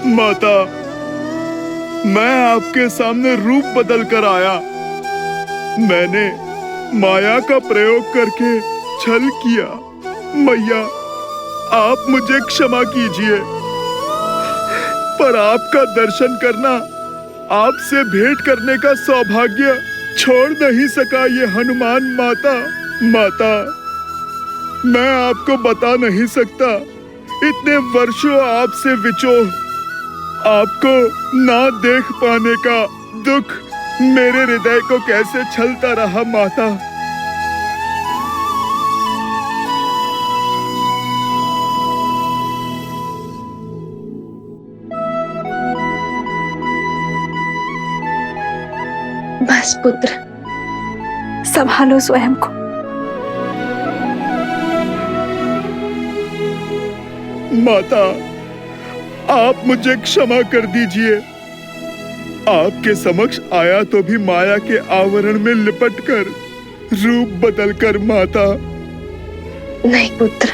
माता, मैं आपके सामने रूप बदल कर आया। मैंने माया का प्रयोग करके छल किया। मैया, आप मुझे क्षमा कीजिए, पर आपका दर्शन करना, आपसे भेंट करने का सौभाग्य छोड़ नहीं सका ये हनुमान। माता, मैं आपको बता नहीं सकता, इतने वर्षों आपसे विछोह, आपको ना देख पाने का दुख मेरे हृदय को कैसे छलता रहा। माता, बस पुत्र, संभालो स्वयं को। माता, आप मुझे क्षमा कर दीजिए। आपके समक्ष आया तो भी माया के आवरण में लिपटकर, रूप बदलकर। माता, नहीं पुत्र,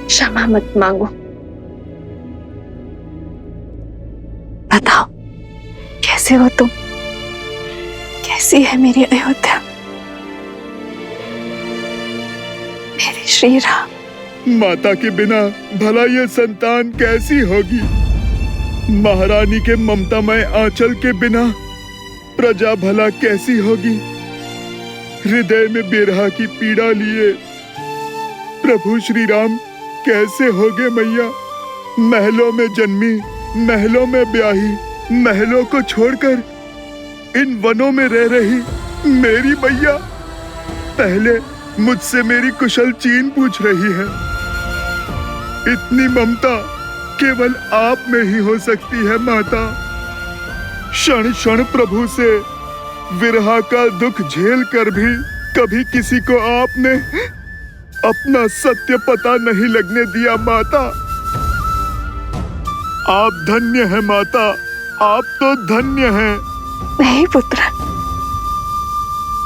क्षमा मत मांगो। बताओ, कैसे हो तुम? कैसी है मेरी अयोध्या, मेरे श्री राम? माता के बिना भला ये संतान कैसी होगी? महारानी के ममतामय आंचल के बिना प्रजा भला कैसी होगी? हृदय में बिरहा की पीड़ा लिए प्रभु श्री राम कैसे होगे मैया? महलों में जन्मी, महलों में ब्याही, महलों को छोड़कर इन वनों में रह रही मेरी मैया पहले मुझसे मेरी कुशल चीन पूछ रही है। इतनी ममता केवल आप में ही हो सकती है माता। क्षण क्षण प्रभु से विरह का दुख झेल कर भी कभी किसी को आपने अपना सत्य पता नहीं लगने दिया। माता, आप धन्य हैं माता, आप तो धन्य हैं। नहीं पुत्र,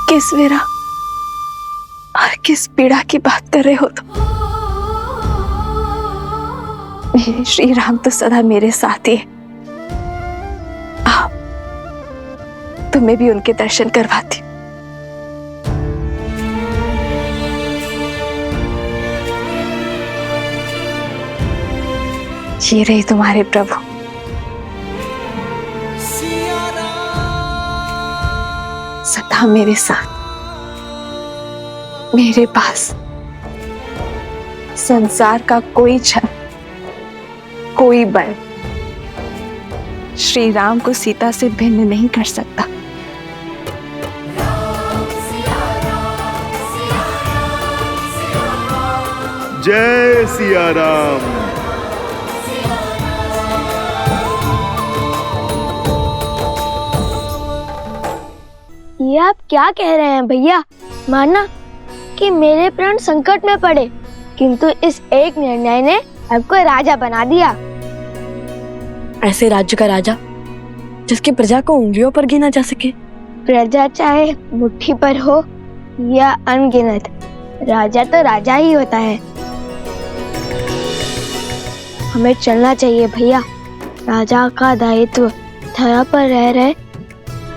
किस विरह और किस पीड़ा की बात कर रहे हो तुम? मेरे श्री राम तो सदा मेरे साथ ही है। आओ, तुम्हें भी उनके दर्शन करवाती हूँ। ये रही तुम्हारे प्रभु। सदा मेरे साथ, मेरे पास संसार का कोई छल, कोई बल श्री राम को सीता से भिन्न नहीं कर सकता। जय सिया राम। ये आप क्या कह रहे हैं भैया? माना कि मेरे प्राण संकट में पड़े, किंतु इस एक निर्णय ने आपको राजा बना दिया। ऐसे राज्य का राजा जिसकी प्रजा को उंगलियों पर गिना जा सके। प्रजा चाहे मुट्ठी पर हो या अनगिनत, राजा तो राजा ही होता है। हमें चलना चाहिए भैया। राजा का दायित्व धरा पर रह रहे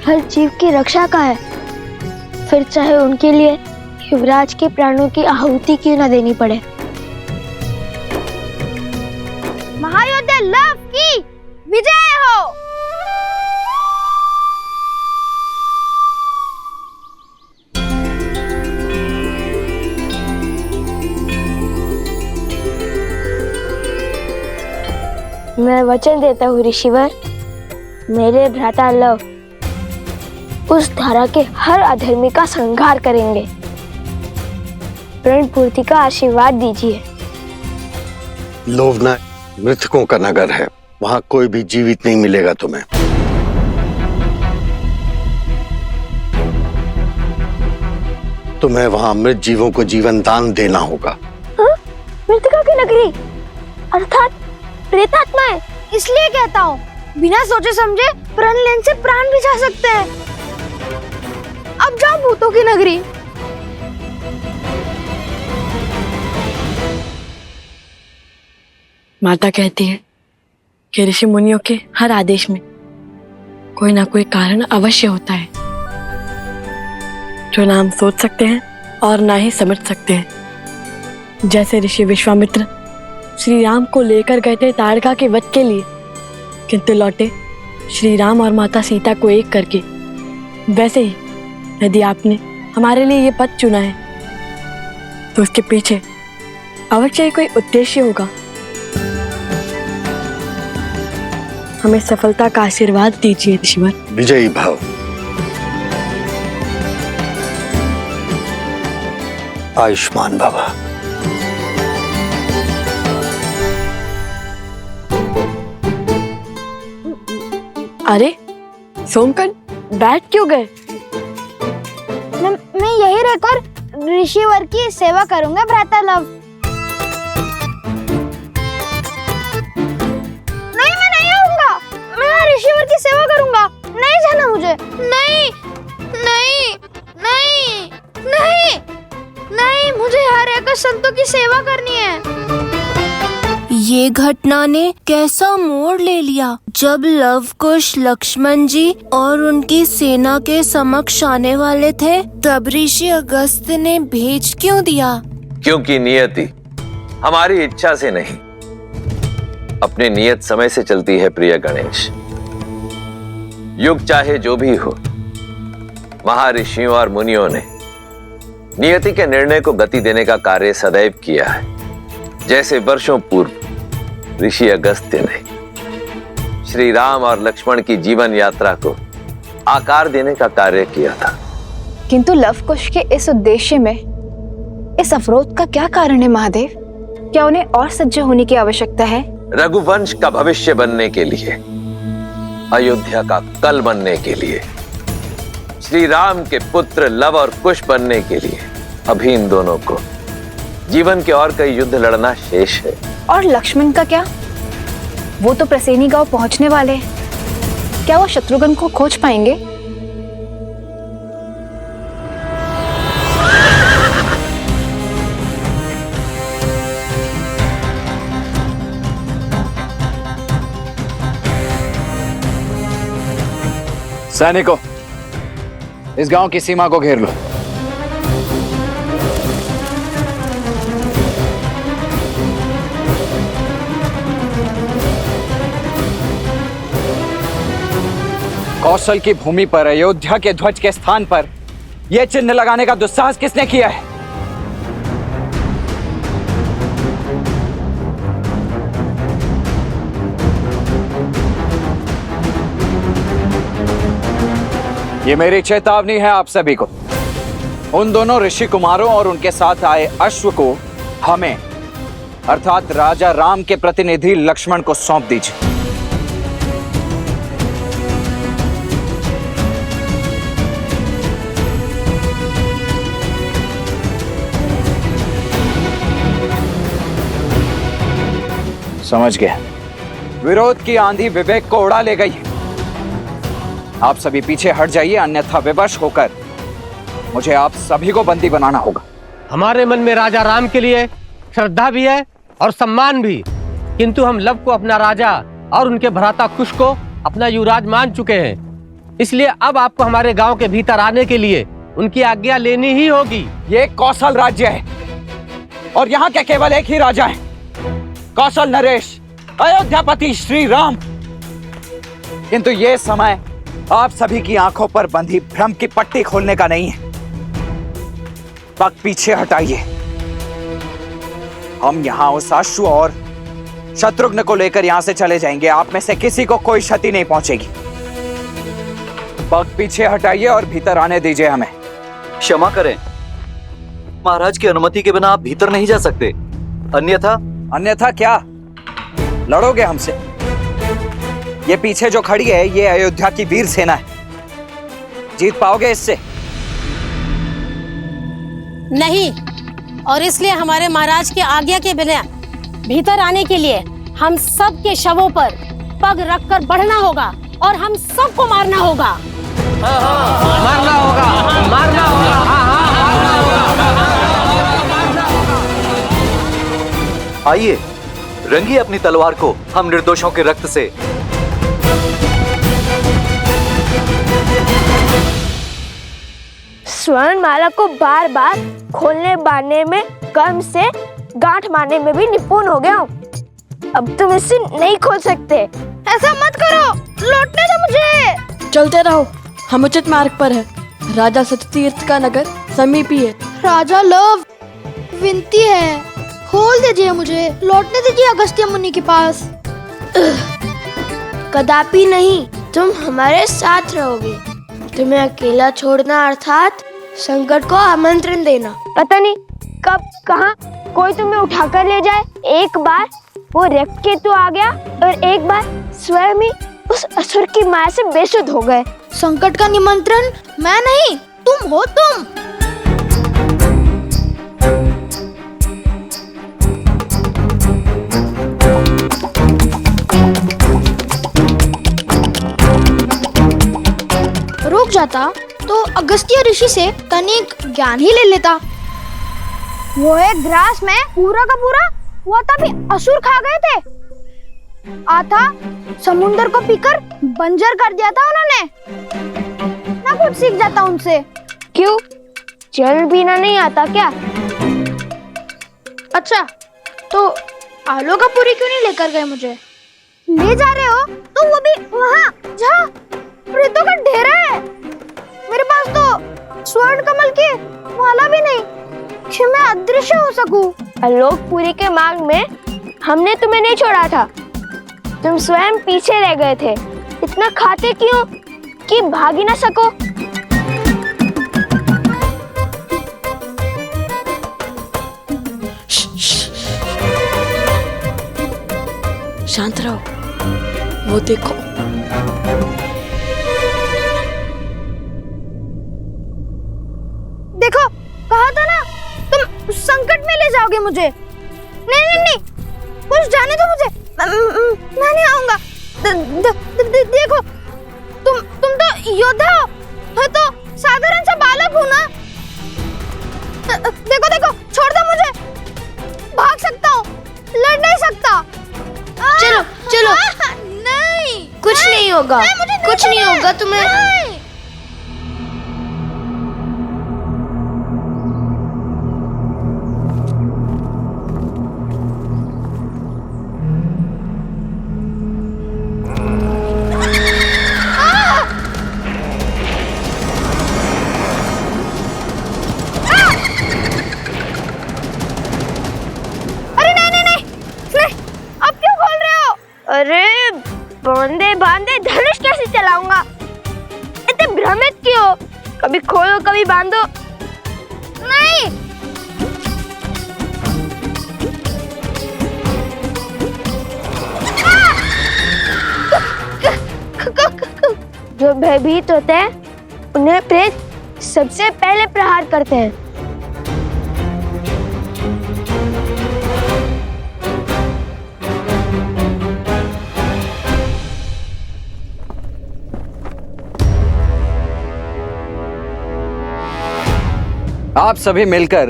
हर जीव की रक्षा का है, फिर चाहे उनके लिए युवराज के प्राणों की आहुति क्यों न देनी पड़े। महायोद्धा लव की विजय हो। मैं वचन देता हूँ ऋषिवर, मेरे भ्राता लव उस धारा के हर अधर्मी का संहार करेंगे। प्रण पूर्ति का आशीर्वाद दीजिए। लोभना मृतकों का नगर है, वहां कोई भी जीवित नहीं मिलेगा तुम्हें। तुम्हें वहां मृत जीवों को जीवन दान देना होगा। मृतका की नगरी अर्थात प्रेतात्माएं, इसलिए कहता हूँ बिना सोचे समझे प्रण लेने से प्राण भी जा सकते हैं। अब जाओ भूतों की नगरी। माता कहती है कि ऋषि मुनियों के हर आदेश में कोई ना कोई कारण अवश्य होता है जो ना हम सोच सकते हैं और ना ही समझ सकते हैं। जैसे ऋषि विश्वामित्र श्री राम को लेकर गए थे ताड़का के वध के लिए, किंतु लौटे श्री राम और माता सीता को एक करके, वैसे ही यदि आपने हमारे लिए ये पथ चुना है तो उसके पीछे अवश्य कोई उद्देश्य होगा। हमें सफलता का आशीर्वाद दीजिए ऋषिवर। विजयी भाव। आयुष्मान भवा। अरे सोमकन, बैठ क्यों गए? मैं यही रहकर ऋषिवर की सेवा करूंगा भ्राता लव। नहीं, मैं नहीं आऊंगा। मैं ऋषिवर की सेवा करूंगा। नहीं जाना मुझे। नहीं नहीं नहीं नहीं नहीं, मुझे हर एक संतों की सेवा करनी है। ये घटना ने कैसा मोड़ ले लिया जब लव कुश लक्ष्मण जी और उनकी सेना के समक्ष आने वाले थे, तब ऋषि अगस्त ने भेज क्यों दिया? क्योंकि नियति हमारी इच्छा से नहीं, अपने नियत समय से चलती है प्रिय गणेश। युग चाहे जो भी हो, महर्षियों और मुनियों ने नियति के निर्णय को गति देने का कार्य सदैव किया है। जैसे वर्षों पूर्व ऋषि अगस्त्य ने श्री राम और लक्ष्मण की जीवन यात्रा को आकार देने का कार्य किया था। किंतु लवकुश के इस उद्देश्य में इस अवरोध का क्या कारण है महादेव? क्या उन्हें और सज्ज होने की आवश्यकता है? रघुवंश का भविष्य बनने के लिए, अयोध्या का कल बनने के लिए, श्री राम के पुत्र लव और कुश बनने के लिए अभी इन दोनों को जीवन के और कई युद्ध लड़ना शेष है। और लक्ष्मण का क्या? वो तो प्रसेनी गांव पहुंचने वाले हैं। क्या वो शत्रुघ्न को खोज पाएंगे? सैनिकों, इस गांव की सीमा को घेर लो। कौशल की भूमि पर अयोध्या के ध्वज के स्थान पर यह चिन्ह लगाने का दुस्साहस किसने किया है? ये मेरी चेतावनी है आप सभी को। उन दोनों ऋषि कुमारों और उनके साथ आए अश्व को हमें अर्थात राजा राम के प्रतिनिधि लक्ष्मण को सौंप दीजिए। समझ गया। विरोध की आंधी विवेक को उड़ा ले गई। आप सभी पीछे हट जाइए, अन्यथा विवश होकर मुझे आप सभी को बंदी बनाना होगा। हमारे मन में राजा राम के लिए श्रद्धा भी है और सम्मान भी, किंतु हम लव को अपना राजा और उनके भ्राता कुश को अपना युवराज मान चुके हैं। इसलिए अब आपको हमारे गांव के भीतर आने के लिए उनकी आज्ञा लेनी ही होगी। ये कौशल राज्य है और यहाँ के केवल एक ही राजा है, कौशल नरेश, अयोध्यापति श्री राम। किंतु ये समय आप सभी की आंखों पर बंधी भ्रम की पट्टी खोलने का नहीं है। पग पीछे हटाइए। हम यहाँ उस अश्व और शत्रुघ्न को लेकर यहाँ से चले जाएंगे। आप में से किसी को कोई क्षति नहीं पहुंचेगी। पग पीछे हटाइए और भीतर आने दीजिए हमें। क्षमा करें महाराज की अनुमति के बिना आप भीतर नहीं जा सकते। अन्यथा क्या? लड़ोगे हमसे? ये पीछे जो खड़ी है ये अयोध्या की वीर सेना है। जीत पाओगे इससे? नहीं, और इसलिए हमारे महाराज की आज्ञा के बिना भीतर आने के लिए हम सब के शवों पर पग रखकर बढ़ना होगा और हम सबको मारना होगा। मारना होगा, मारना होगा। आइए रंगिए अपनी तलवार को हम निर्दोषों के रक्त से। स्वर्ण माला को बार बार खोलने बांधने में कम से गांठ मारने में भी निपुण हो गया हूँ। अब तुम इसे नहीं खोल सकते। ऐसा मत करो, लौटने दो मुझे। चलते रहो, हम उचित मार्ग पर है। राजा सत्यतीर्थ का नगर समीप ही है। राजा लव, विनती है, खोल दीजिए मुझे, लौटने दीजिए अगस्त्य मुनि के पास। कदापि नहीं, तुम हमारे साथ रहोगे। तुम्हें अकेला छोड़ना अर्थात संकट को आमंत्रण देना। पता नहीं कब कहाँ कोई तुम्हें उठाकर ले जाए। एक बार वो रक्तकेतु आ गया और एक बार स्वयं ही उस असुर की माया से बेसुध हो गए। संकट का निमंत्रण मैं नहीं, तुम हो तुम। रुक जाता तो अगस्त्य ऋषि से तनिक ज्ञान ही ले लेता। वो एक ग्रास में पूरा का पूरा हुआ तभी असुर खा गए थे। आता समुंदर को पीकर बंजर कर दिया था उन्होंने। ना कुछ सीख जाता उनसे। क्यों, जल पीना नहीं आता क्या? अच्छा, तो आलू का पूरी क्यों नहीं लेकर गए मुझे? ले जा रहे हो तो वो भी वहाँ जहाँ प्रेतों का डेरा है। मेरे पास तो स्वर्ण कमल की माला भी नहीं कि मैं अदृश्य हो सकूं। आलोकपुरी के मार्ग में हमने तुम्हें नहीं छोड़ा था, तुम स्वयं पीछे रह गए थे। इतना खाते क्यों कि भाग ही ना सको? शांत रहो, वो देखो। देखो, कहा था ना तुम संकट में ले जाओगे मुझे। नहीं नहीं नहीं, कुछ जाने दो मुझे, मैं नहीं आऊंगा। देखो, तुम तो योद्धा हो, मैं तो साधारण सा बालक हूँ ना। देखो देखो, छोड़ दो मुझे, भाग सकता हूँ, लड़ नहीं सकता। चलो चलो, नहीं, कुछ नहीं होगा, कुछ नहीं होगा तुम्हें। अरे बांधे बांधे धनुष कैसे चलाऊंगा? इतने भ्रमित क्यों? कभी खोलो कभी बांधो। नहीं, जो भयभीत होते हैं उन्हें प्रेत सबसे पहले प्रहार करते हैं। आप सभी मिलकर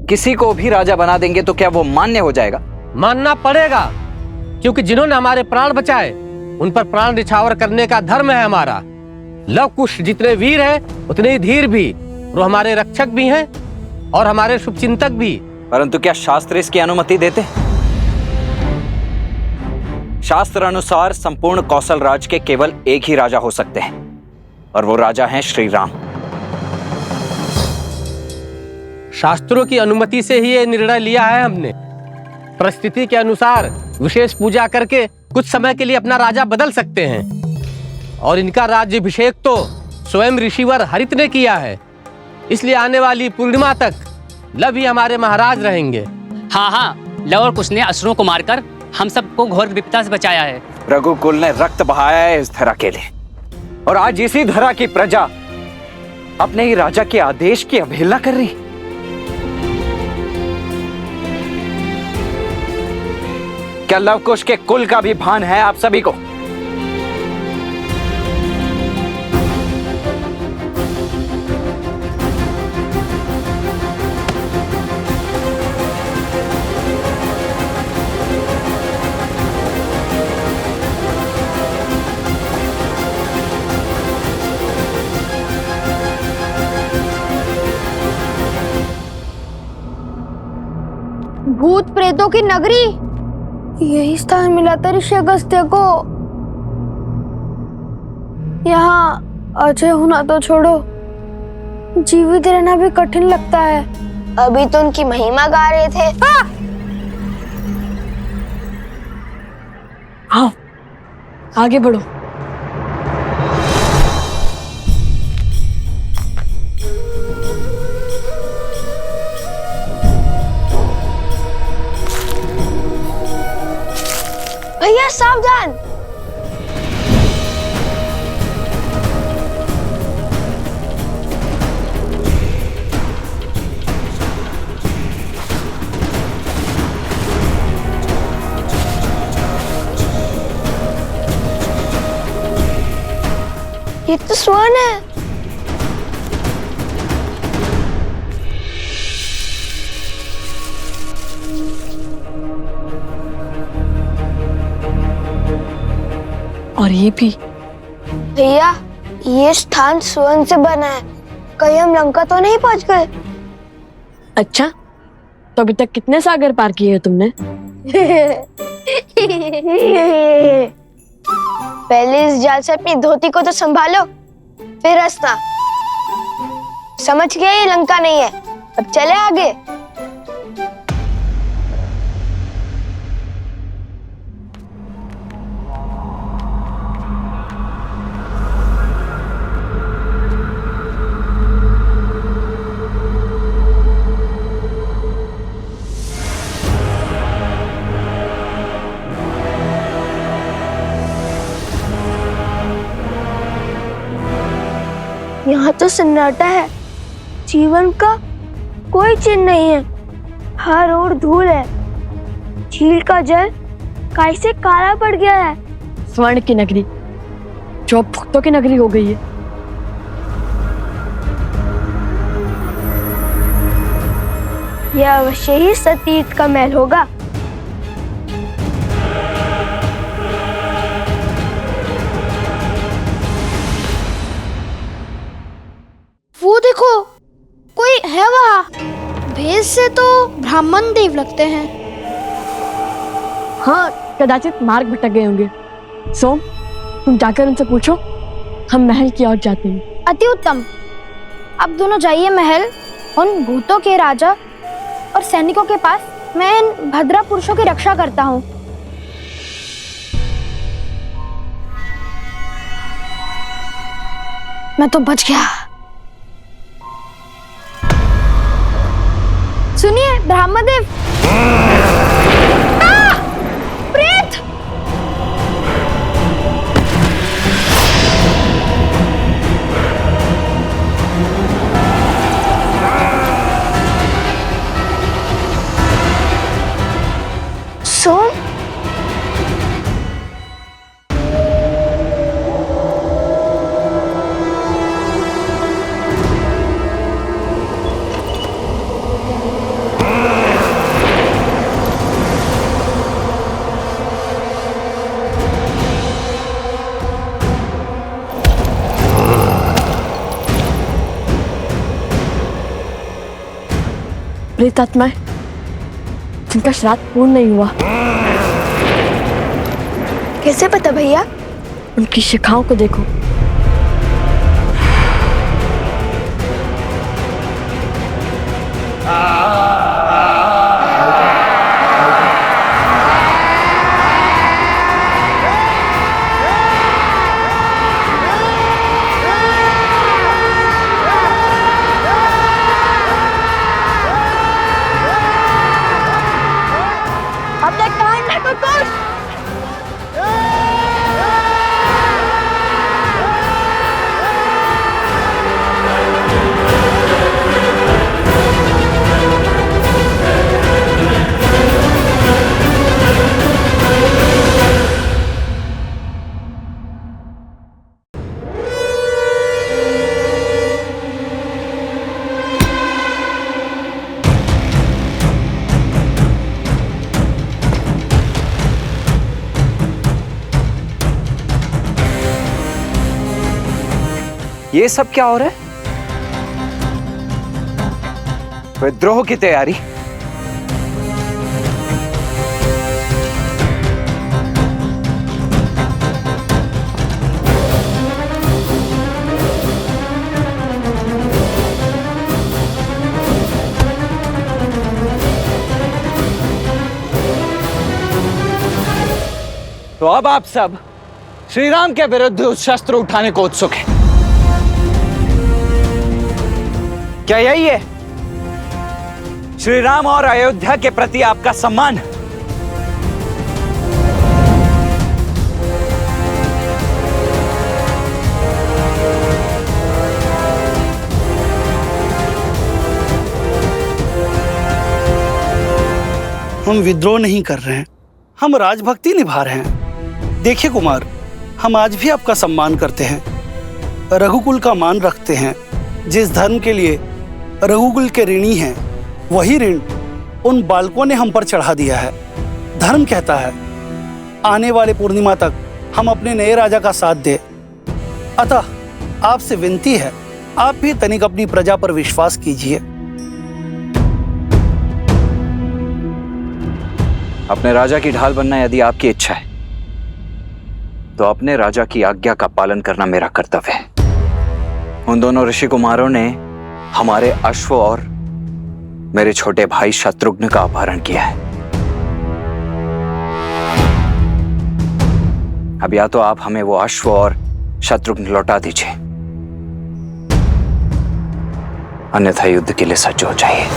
किसी को भी राजा बना देंगे तो क्या वो मान्य हो जाएगा? मानना पड़ेगा, क्योंकि जिन्होंने हमारे प्राण बचाए उन पर प्राण निछावर करने का धर्म है हमारा। लव कुश जितने वीर हैं उतने ही धीर भी। वो हमारे रक्षक भी हैं और हमारे शुभचिंतक भी। परंतु क्या शास्त्र इसकी अनुमति देते? शास्त्र अनुसार संपूर्ण कौशल राज के केवल एक ही राजा हो सकते हैं और वो राजा हैं श्री राम। शास्त्रों की अनुमति से ही ये निर्णय लिया है हमने। परिस्थिति के अनुसार विशेष पूजा करके कुछ समय के लिए अपना राजा बदल सकते हैं और इनका राज्याभिषेक तो स्वयं ऋषिवर हरित ने किया है। इसलिए आने वाली पूर्णिमा तक लव ही हमारे महाराज रहेंगे। हाँ हाँ, लव और कुश ने असुरों को मारकर हम सबको घोर विपदा से बचाया है। रघुकुल ने रक्त बहाया है इस धरा के लिए और आज इसी धरा की प्रजा अपने ही राजा के आदेश की अवहेलना कर रही। क्या लव कुश के कुल का भी भान है आप सभी को? की नगरी, यही स्थान मिला था ऋषि अगस्त्य को। यहाँ अजय होना तो छोड़ो, जीवित रहना भी कठिन लगता है। अभी तो उनकी महिमा गा रहे थे। आओ आगे बढ़ो। भैया सावधान। ये तो स्वर्ण है। और ये भी। भैया ये स्थान स्वर्ण से बना है, कहीं हम लंका तो नहीं पहुंच गए? अच्छा, तो अभी तक कितने सागर पार किए हैं तुमने? पहले इस जाल से अपनी धोती को तो संभालो, फिर रास्ता। समझ गए ये लंका नहीं है, अब चले आगे। यहाँ तो सन्नाटा है, जीवन का कोई चिन्ह नहीं है, हर ओर धूल है। झील का जल कैसे काला पड़ गया है। स्वर्ण की नगरी जो अब भक्तों की नगरी हो गई है। यह अवश्य ही सतीर्थ का महल होगा। वो देखो, कोई है वहाँ। भेष से तो ब्राह्मण देव लगते हैं। हाँ, कदाचित मार्ग भटक गए होंगे। सोम, तुम जाकर उनसे पूछो, हम महल की ओर जाते हैं। अति उत्तम। अब दोनों जाइए महल, उन भूतों के राजा और सैनिकों के पास। मैं इन भद्रा पुरुषों की रक्षा करता हूँ। मैं तो बच गया। सुनिए ब्रह्मदेव। प्रेत! सोम, प्रेतात्माएं जिनका श्राद्ध पूर्ण नहीं हुआ। कैसे पता भैया? उनकी शिखाओं को देखो। अपने कान में कुछ ये सब क्या हो रहा है? विद्रोह की तैयारी। तो अब आप सब श्री राम के विरुद्ध उस शस्त्र उठाने को उत्सुक हैं। क्या यही है श्री राम और अयोध्या के प्रति आपका सम्मान? हम विद्रोह नहीं कर रहे हैं, हम राजभक्ति निभा रहे हैं। देखिए कुमार, हम आज भी आपका सम्मान करते हैं, रघुकुल का मान रखते हैं। जिस धर्म के लिए रघुकुल के ऋणी हैं, वही ऋण उन बालकों ने हम पर चढ़ा दिया है। धर्म कहता है आने वाले पूर्णिमा तक हम अपने नए राजा का साथ दें। अतः आपसे विनती है, आप भी तनिक अपनी प्रजा पर विश्वास कीजिए। अपने राजा की ढाल बनना यदि आपकी इच्छा है, तो अपने राजा की आज्ञा का पालन करना मेरा कर्तव्य है। उन दोनों ऋषि कुमारों ने हमारे अश्व और मेरे छोटे भाई शत्रुघ्न का अपहरण किया है। अब या तो आप हमें वो अश्व और शत्रुघ्न लौटा दीजिए, अन्यथा युद्ध के लिए सज्ज हो जाइए।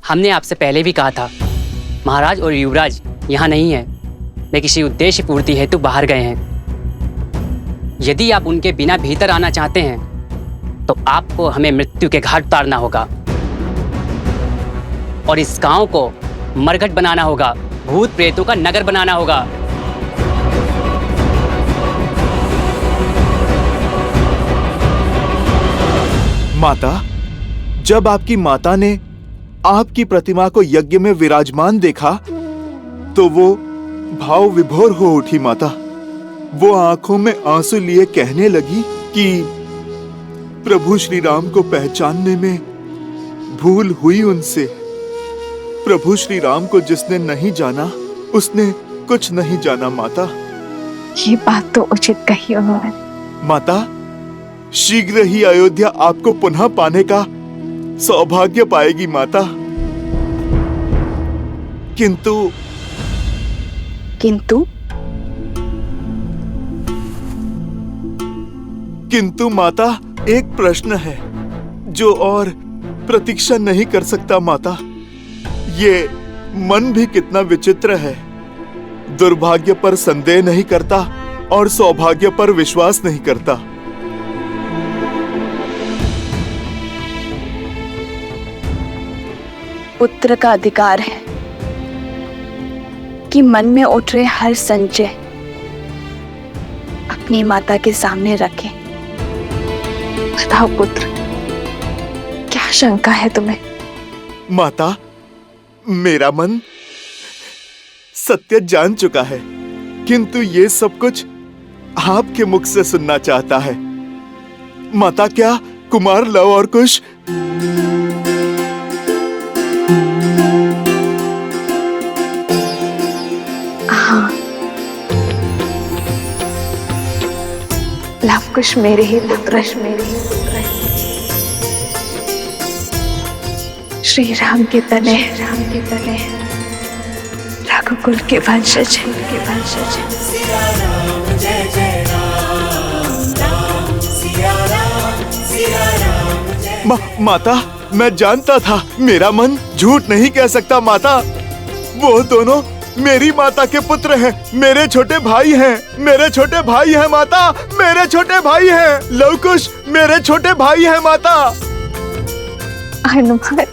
हमने आपसे पहले भी कहा था, महाराज और युवराज यहाँ नहीं है, वे किसी उद्देश्य पूर्ति हेतु बाहर गए हैं। यदि आप उनके बिना भीतर आना चाहते हैं तो आपको हमें मृत्यु के घाट उतारना होगा और इस गांव को मरघट बनाना होगा, भूत प्रेतों का नगर बनाना होगा। माता, जब आपकी माता ने आपकी प्रतिमा को यज्ञ में विराजमान देखा तो वो भाव विभोर हो उठी। माता, वो आंखों में आंसू लिए कहने लगी कि प्रभु श्री राम को पहचानने में भूल हुई उनसे। प्रभु श्री राम को जिसने नहीं जाना उसने कुछ नहीं जाना। माता, ये बात तो उचित कही उन्होंने। माता, शीघ्र ही अयोध्या आपको पुनः पाने का सौभाग्य पाएगी माता। किंतु माता, एक प्रश्न है जो और प्रतीक्षा नहीं कर सकता। माता, ये मन भी कितना विचित्र है। दुर्भाग्य पर संदेह नहीं करता और सौभाग्य पर विश्वास नहीं करता। पुत्र का अधिकार है कि मन में उठ रहे हर संशय अपनी माता के सामने रखे। बताओ पुत्र, क्या शंका है तुम्हें? माता, मेरा मन सत्य जान चुका है, किंतु ये सब कुछ आपके मुख से सुनना चाहता है। माता, क्या कुमार लव और कुश लवकुश मेरे ही पुत्र, श्री राम के तने रघुकुल के वंशज माता, मैं जानता था, मेरा मन झूठ नहीं कह सकता। माता, वो दोनों मेरी माता के पुत्र हैं, मेरे छोटे भाई हैं, मेरे छोटे भाई हैं। माता, मेरे छोटे भाई हैं। लवकुश मेरे छोटे भाई हैं। माता, हनुमान,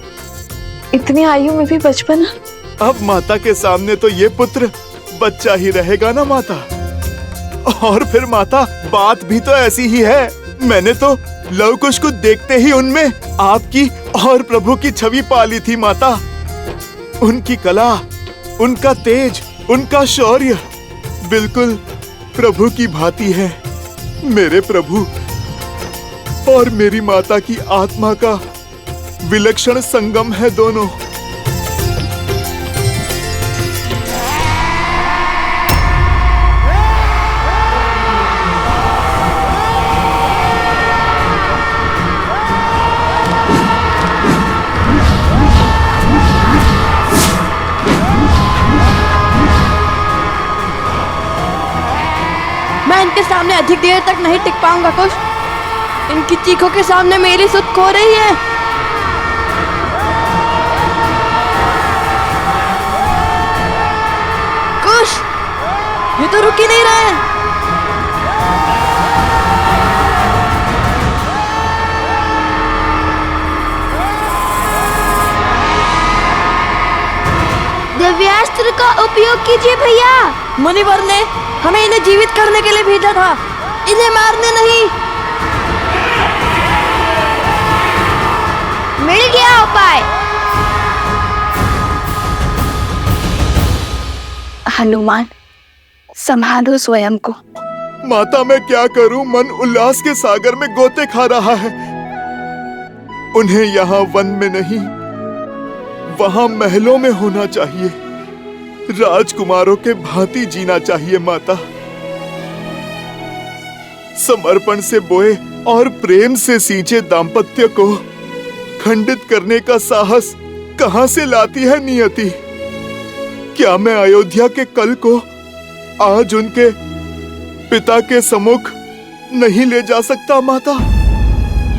इतनी आयु में भी बचपना। अब माता के सामने तो ये पुत्र बच्चा ही रहेगा ना माता। और फिर माता, बात भी तो ऐसी ही है। मैंने तो लवकुश को देखते ही उनमें आपकी और प्रभु की छवि पाली थी। माता, उनकी कला, उनका तेज, उनका शौर्य बिल्कुल प्रभु की भांति है। मेरे प्रभु और मेरी माता की आत्मा का विलक्षण संगम है दोनों। मैं इनके सामने अधिक देर तक नहीं टिक पाऊंगा कुश। इनकी चीखों के सामने मेरी सुध खो रही है। कुश, ये तो रुक ही नहीं रहे। दिव्यास्त्र का उपयोग कीजिए भैया। मुनिवर ने हमें इन्हें जीवित करने के लिए भेजा था, इन्हें मारने नहीं। मिल गया उपाय। हनुमान, संभालो स्वयं को। माता मैं क्या करूं? मन उल्लास के सागर में गोते खा रहा है। उन्हें यहाँ वन में नहीं, वहां महलों में होना चाहिए। राजकुमारों के भांति जीना चाहिए माता। समर्पण से बोए और प्रेम से सींचे दाम्पत्य को खंडित करने का साहस कहां से लाती है नियति? क्या मैं अयोध्या के कल को आज उनके पिता के सम्मुख नहीं ले जा सकता माता?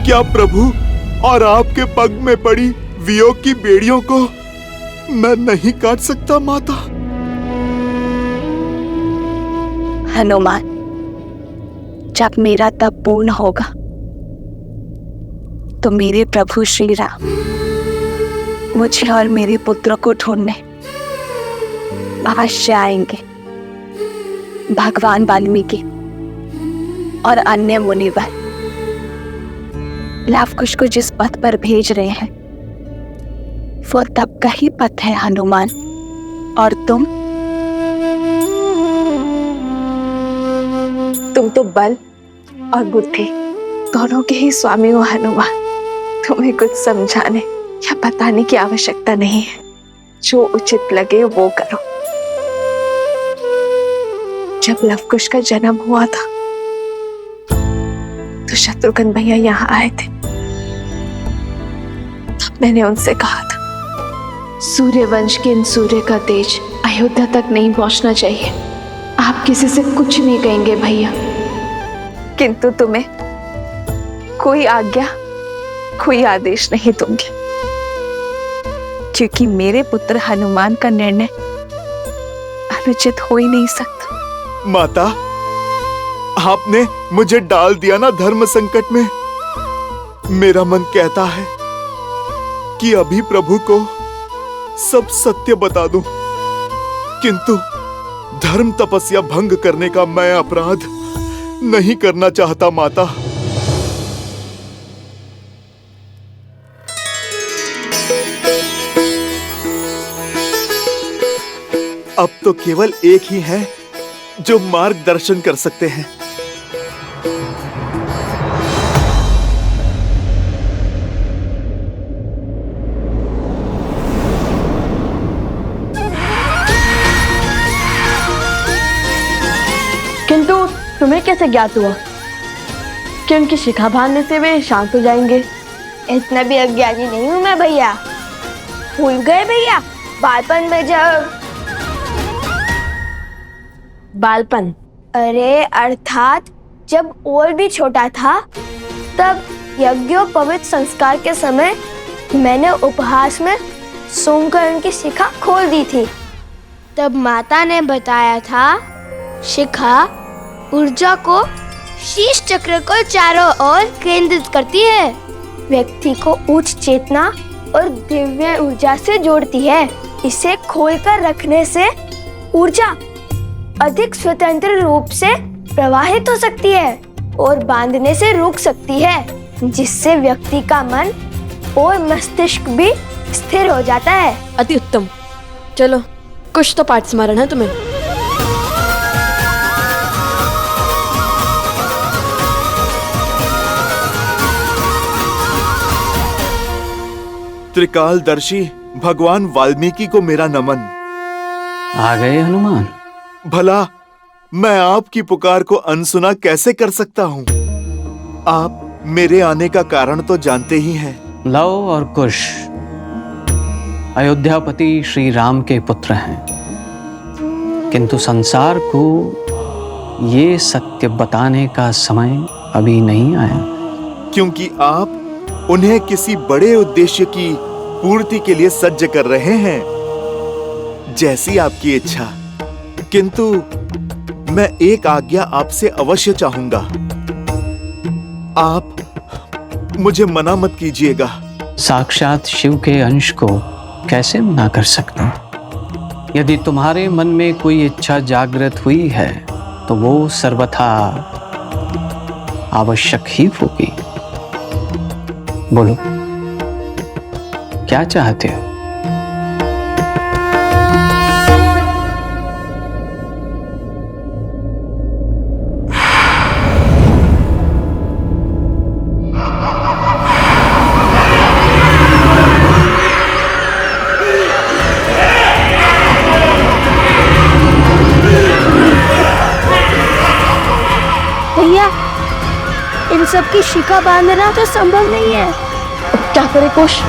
क्या प्रभु और आपके पग में पड़ी वियोग की बेड़ियों को मैं नहीं काट सकता माता? हनुमान, जब मेरा तप पूर्ण होगा तो मेरे प्रभु श्री राम मुझे और मेरे पुत्र को ढूंढने अवश्य आएंगे। भगवान वाल्मीकि और अन्य मुनिवर लवकुश को जिस पथ पर भेज रहे हैं वो तप का ही पथ है हनुमान। और तुम तो बल और बुद्धि दोनों के ही स्वामी हो हनुमान। तुम्हें कुछ समझाने या बताने की आवश्यकता नहीं है। जो उचित लगे वो करो। जब लवकुश का जन्म हुआ था तो शत्रुघ्न भैया यहाँ आए थे। तब मैंने उनसे कहा था, सूर्यवंश के इन सूर्य का तेज अयोध्या तक नहीं पहुंचना चाहिए। आप किसी से कुछ नहीं कहेंगे भैया, किंतु तुम्हें कोई आज्ञा, कोई आदेश नहीं दूंगी, क्योंकि मेरे पुत्र हनुमान का निर्णय अनुचित हो ही नहीं सकता। माता, आपने मुझे डाल दिया ना धर्म संकट में। मेरा मन कहता है कि अभी प्रभु को सब सत्य बता दूं, किंतु धर्म तपस्या भंग करने का मैं अपराध नहीं करना चाहता माता। अब तो केवल एक ही है जो मार्गदर्शन कर सकते हैं। किंतु तुम्हें कैसे ज्ञात हुआ कि उनकी शिखा बांधने से वे शांत हो जाएंगे? इतना भी अज्ञानी नहीं हूँ मैं भैया। भूल गए भैया बालपन में जब बालपन? अरे अर्थात जब और भी छोटा था, तब यज्ञोपवीत संस्कार के समय मैंने उपहास में सूंघकर उनकी शिखा खोल दी थी। तब माता ने बताया था, शिखा ऊर्जा को शीश चक्र को चारों ओर केंद्रित करती है, व्यक्ति को उच्च चेतना और दिव्य ऊर्जा से जोड़ती है। इसे खोलकर रखने से ऊर्जा अधिक स्वतंत्र रूप से प्रवाहित हो सकती है और बांधने से रुक सकती है, जिससे व्यक्ति का मन और मस्तिष्क भी स्थिर हो जाता है। अति उत्तम। चलो, कुछ तो पाठ स्मरण है तुम्हें। त्रिकालदर्शी भगवान वाल्मीकि को मेरा नमन। आ गए हनुमान। भला मैं आपकी पुकार को अनसुना कैसे कर सकता हूँ? आप मेरे आने का कारण तो जानते ही हैं। लव और कुश अयोध्यापति श्री राम के पुत्र हैं, किंतु संसार को ये सत्य बताने का समय अभी नहीं आया, क्योंकि आप उन्हें किसी बड़े उद्देश्य की पूर्ति के लिए सज्ज कर रहे हैं। जैसी आपकी इच्छा, किंतु मैं एक आज्ञा आपसे अवश्य चाहूंगा। आप मुझे मना मत कीजिएगा। साक्षात शिव के अंश को कैसे मना कर सकता? यदि तुम्हारे मन में कोई इच्छा जागृत हुई है तो वो सर्वथा आवश्यक ही होगी। बोलो, क्या चाहते हो? भैया, इन सब की शिखा बांधना तो संभव नहीं है। अब क्या करे कुश?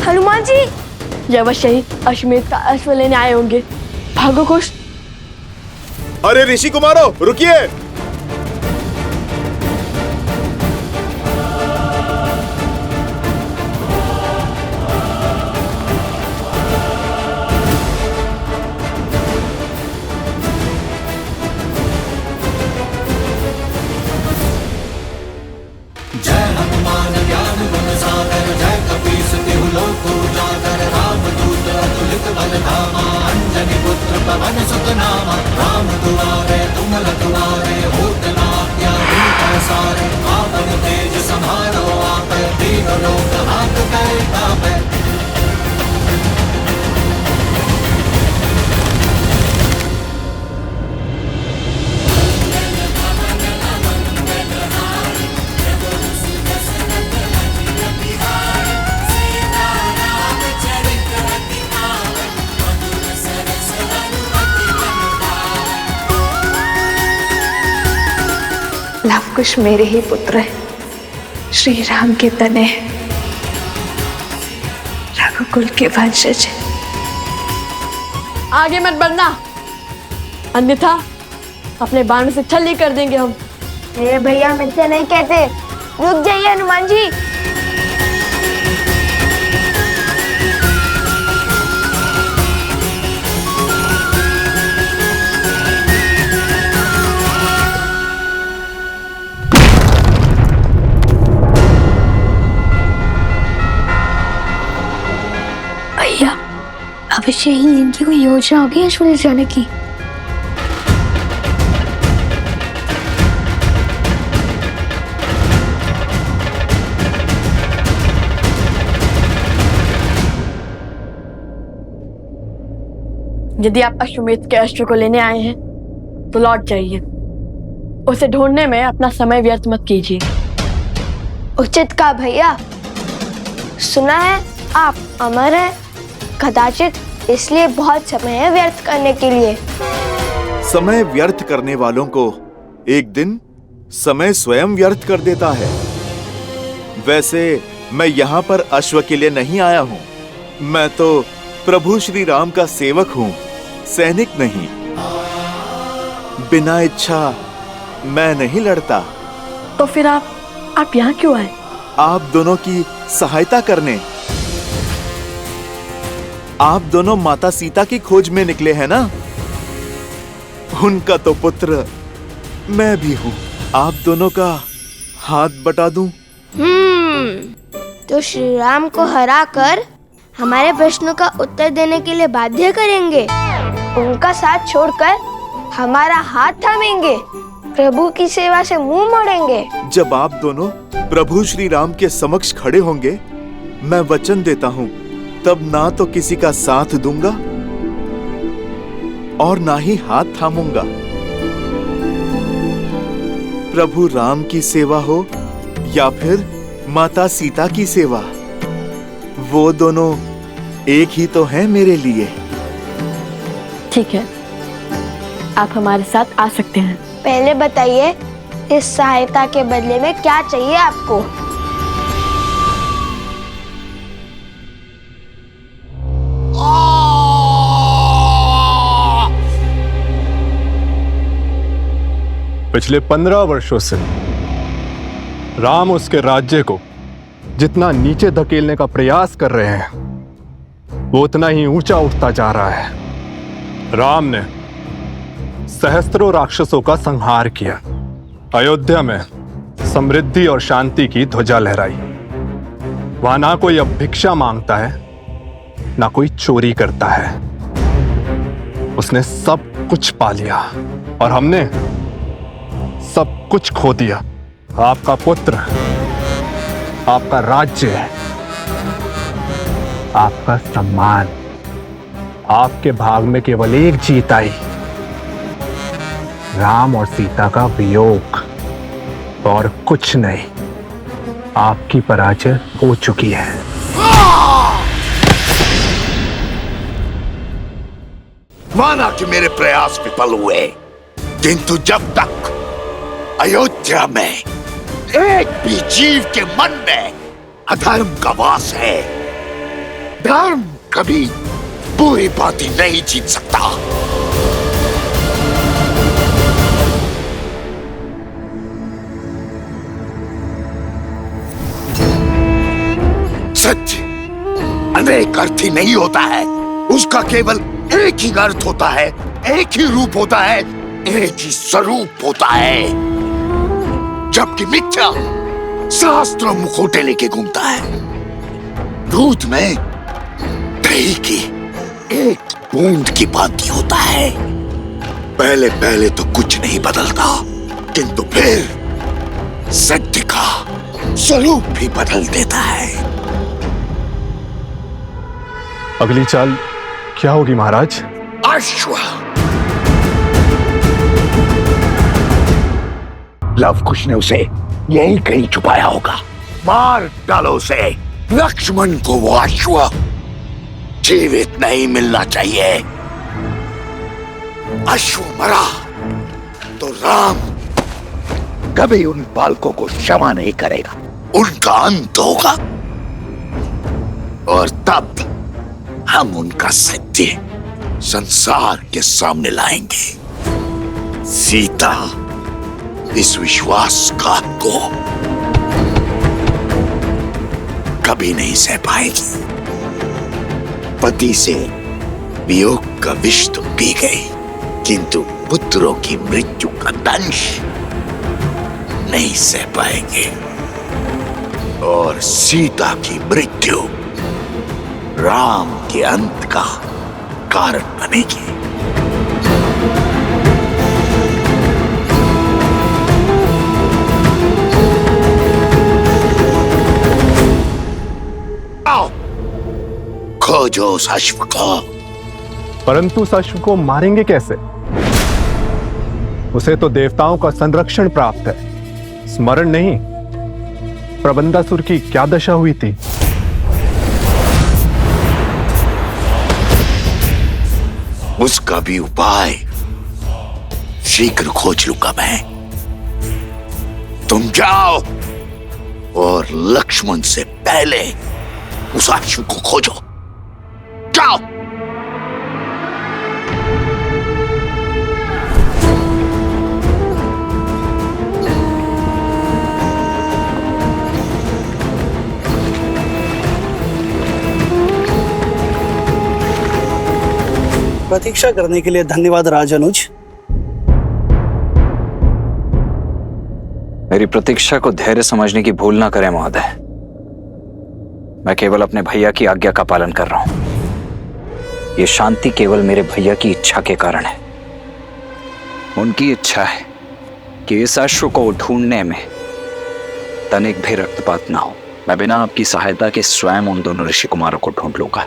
हनुमान जी, ये अवश्य ही अश्वमेध का अश्व लेने आए होंगे। भागो कुश। अरे ऋषि कुमारो, रुकिए। लव कुश मेरे ही पुत्र है, श्री राम के तने हैं, रघुकुल के वंशज हैं। आगे मत बढ़ना, अन्यथा अपने बाण से छल्ली कर देंगे हम। मेरे भैया मुझसे नहीं कहते। रुक जाइए हनुमान जी। भैया, अवश्य ही इनकी कोई योजना होगी अश्व ले जाने की। यदि आप अश्वमेध के अश्व को लेने आए हैं तो लौट जाइए। उसे ढूंढने में अपना समय व्यर्थ मत कीजिए। उचित कहा भैया। सुना है आप अमर हैं, कदाचित इसलिए बहुत समय है व्यर्थ करने के लिए। समय व्यर्थ करने वालों को एक दिन समय स्वयं व्यर्थ कर देता है। वैसे मैं यहाँ पर अश्व के लिए नहीं आया हूँ। मैं तो प्रभु श्री राम का सेवक हूँ, सैनिक नहीं। बिना इच्छा मैं नहीं लड़ता। तो फिर आप यहाँ क्यों आए? आप दोनों की सहायता करने। आप दोनों माता सीता की खोज में निकले हैं ना? उनका तो पुत्र मैं भी हूँ। आप दोनों का हाथ बटा दूं? तो श्री राम को हरा कर हमारे प्रश्नों का उत्तर देने के लिए बाध्य करेंगे, उनका साथ छोड़कर हमारा हाथ थामेंगे, प्रभु की सेवा से मुंह मोड़ेंगे। जब आप दोनों प्रभु श्री राम के समक्ष खड़े होंगे, मैं वचन देता हूँ, तब ना तो किसी का साथ दूंगा और ना ही हाथ थामूंगा। प्रभु राम की सेवा हो या फिर माता सीता की सेवा, वो दोनों एक ही तो हैं मेरे लिए। ठीक है, आप हमारे साथ आ सकते हैं। पहले बताइए, इस सहायता के बदले में क्या चाहिए आपको? पिछले 15 वर्षों से राम उसके राज्य को जितना नीचे धकेलने का प्रयास कर रहे हैं, वो उतना ही ऊंचा उठता जा रहा है। राम ने सहस्त्रों राक्षसों का संहार किया, अयोध्या में समृद्धि और शांति की ध्वजा लहराई। वहां ना कोई अब भिक्षा मांगता है, ना कोई चोरी करता है। उसने सब कुछ पा लिया और हमने सब कुछ खो दिया। आपका पुत्र, आपका राज्य, आपका सम्मान, आपके भाग में केवल एक जीत आई, राम और सीता का वियोग, और कुछ नहीं। आपकी पराजय हो चुकी है। माना कि मेरे प्रयास विफल हुए, किंतु जब तक अयोध्या में एक भी जीव के मन में अधर्म का वास है, धर्म कभी पूरी बात नहीं जीत सकता। सत्य अनेक अर्थी नहीं होता है, उसका केवल एक ही अर्थ होता है, एक ही रूप होता है, एक ही स्वरूप होता है। जबकि मिथ्या शास्त्र मुखोटे लेके घूमता है। दूध में दही की एक बूंद की बाती होता है। पहले पहले तो कुछ नहीं बदलता, किंतु फिर सत्य का स्वरूप भी बदल देता है। अगली चाल क्या होगी महाराज? अश्व। लव कुश ने उसे यही कहीं छुपाया होगा। मार डालो उसे। लक्ष्मण को वो अश्व जीवित नहीं मिलना चाहिए। अश्व मरा तो राम कभी उन बालकों को क्षमा नहीं करेगा। उनका अंत होगा और तब हम उनका सत्य संसार के सामने लाएंगे। सीता इस विश्वासघात को कभी नहीं सह पाएगी। पति से वियोग का विष तो पी गई, किंतु पुत्रों की मृत्यु का दंश नहीं सह पाएंगे और सीता की मृत्यु राम के अंत का कारण बनेगी। खोजो उस अश्व को। परंतु उस अश्व को मारेंगे कैसे? उसे तो देवताओं का संरक्षण प्राप्त है। स्मरण नहीं, प्रबंधासुर की क्या दशा हुई थी? उसका भी उपाय शीघ्र खोज लूंगा मैं। तुम जाओ और लक्ष्मण से पहले उस आशु को खोजो। जाओ। प्रतीक्षा करने के लिए धन्यवाद राजानुज। मेरी प्रतीक्षा को धैर्य समझने की भूल ना करें महोदय। मैं केवल अपने भैया की आज्ञा का पालन कर रहा हूं। ये शांति केवल मेरे भैया की इच्छा के कारण है। उनकी इच्छा है कि इस अश्रु को ढूंढने में तनिक भी रक्तपात ना हो। मैं बिना आपकी सहायता के स्वयं उन दोनों ऋषि कुमारों को ढूंढ लूंगा।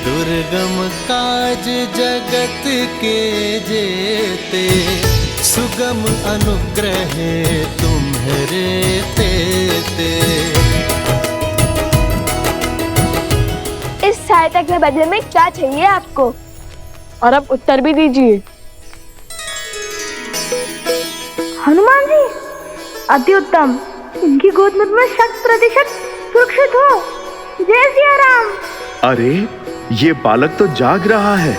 दुर्गम काज जगत के जेते, सुगम अनुग्रह तुम्हारे तेते। इस सहायता के बदले में क्या चाहिए आपको? और अब उत्तर भी दीजिए। हनुमान जी, अति उत्तम। इनकी गोद में 100% सुरक्षित हो। जय सिया राम। अरे ये बालक तो जाग रहा है।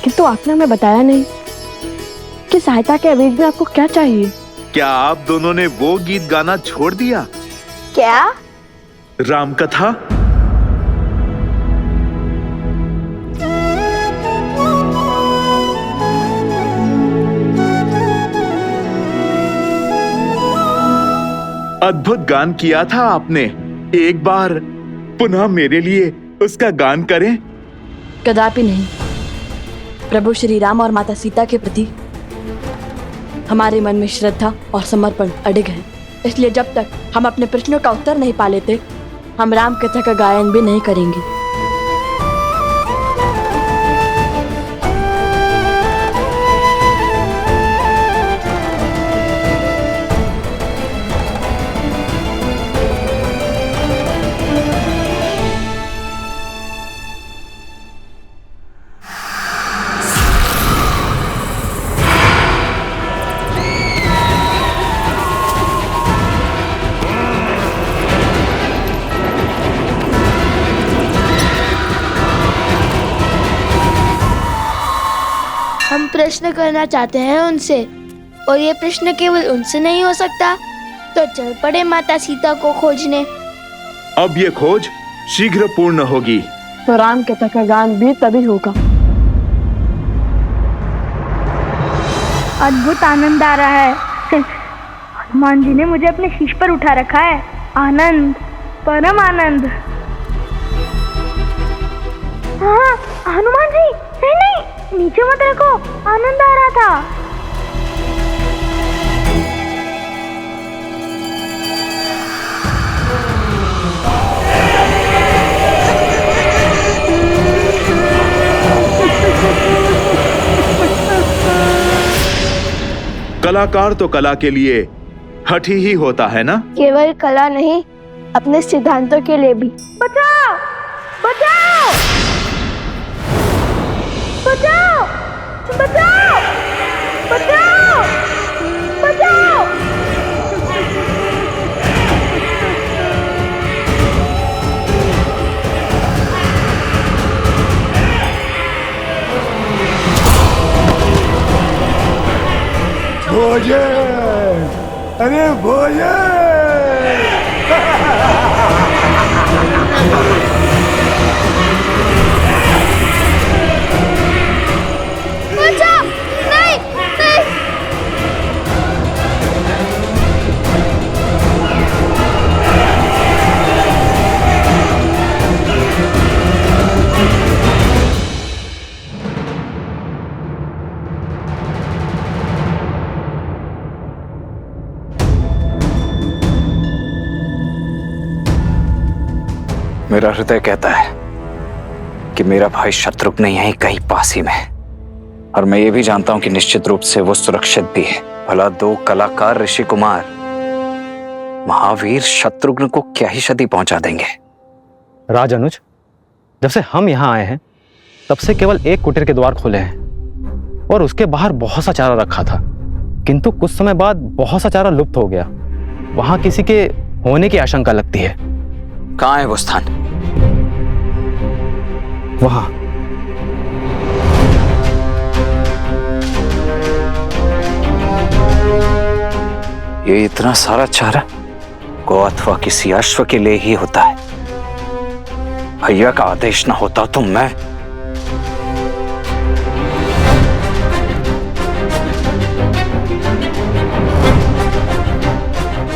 किंतु आपने हमें बताया नहीं कि सहायता के एवज में आपको क्या चाहिए। क्या आप दोनों ने वो गीत गाना छोड़ दिया? क्या? राम कथा। अद्भुत गान किया था आपने। एक बार पुनः मेरे लिए उसका गान करें। कदापि नहीं। प्रभु श्री राम और माता सीता के प्रति हमारे मन में श्रद्धा और समर्पण अडिग है। इसलिए जब तक हम अपने प्रश्नों का उत्तर नहीं पा लेते, हम राम कथा का गायन भी नहीं करेंगे। हम प्रश्न करना चाहते हैं उनसे, और ये प्रश्न केवल उनसे नहीं हो सकता, तो चल पड़े माता सीता को खोजने। अब ये खोज शीघ्र पूर्ण होगी। तो राम कथा का गान भी तभी होगा। अद्भुत आनंद आ रहा है। हनुमान जी ने मुझे अपने शीश पर उठा रखा है। आनंद, परम आनंद। हाँ, हनुमान जी, नहीं नहीं, नीचे मत रखो। आनंद आ रहा था। कलाकार तो कला के लिए हठी ही होता है ना? केवल कला नहीं, अपने सिद्धांतों के लिए भी। बचाओ, बचाओ, बचाओ, बचाओ, बचाओ, बचाओ। भोजन, अरे भोजन। बचाओ, नहीं, नहीं। मेरा हृदय कहता है कि मेरा भाई शत्रुघ्न यहीं कहीं पास ही में और मैं ये भी जानता हूं कि निश्चित रूप से वो सुरक्षित भी है। भला दो कलाकार ऋषि कुमार महावीर शत्रुघ्न को क्या ही क्षति पहुंचा देंगे। राज अनुज, जब से हम यहाँ आए हैं तब से केवल एक कुटीर के द्वार खोले हैं और उसके बाहर बहुत सा चारा रखा था, किंतु कुछ समय बाद बहुत सा चारा लुप्त हो गया। वहां किसी के होने की आशंका लगती है। कहाँ है वो स्थान? वहां। ये इतना सारा चारा गौ अथवा किसी अश्व के लिए ही होता है। भैया का आदेश ना होता तो मैं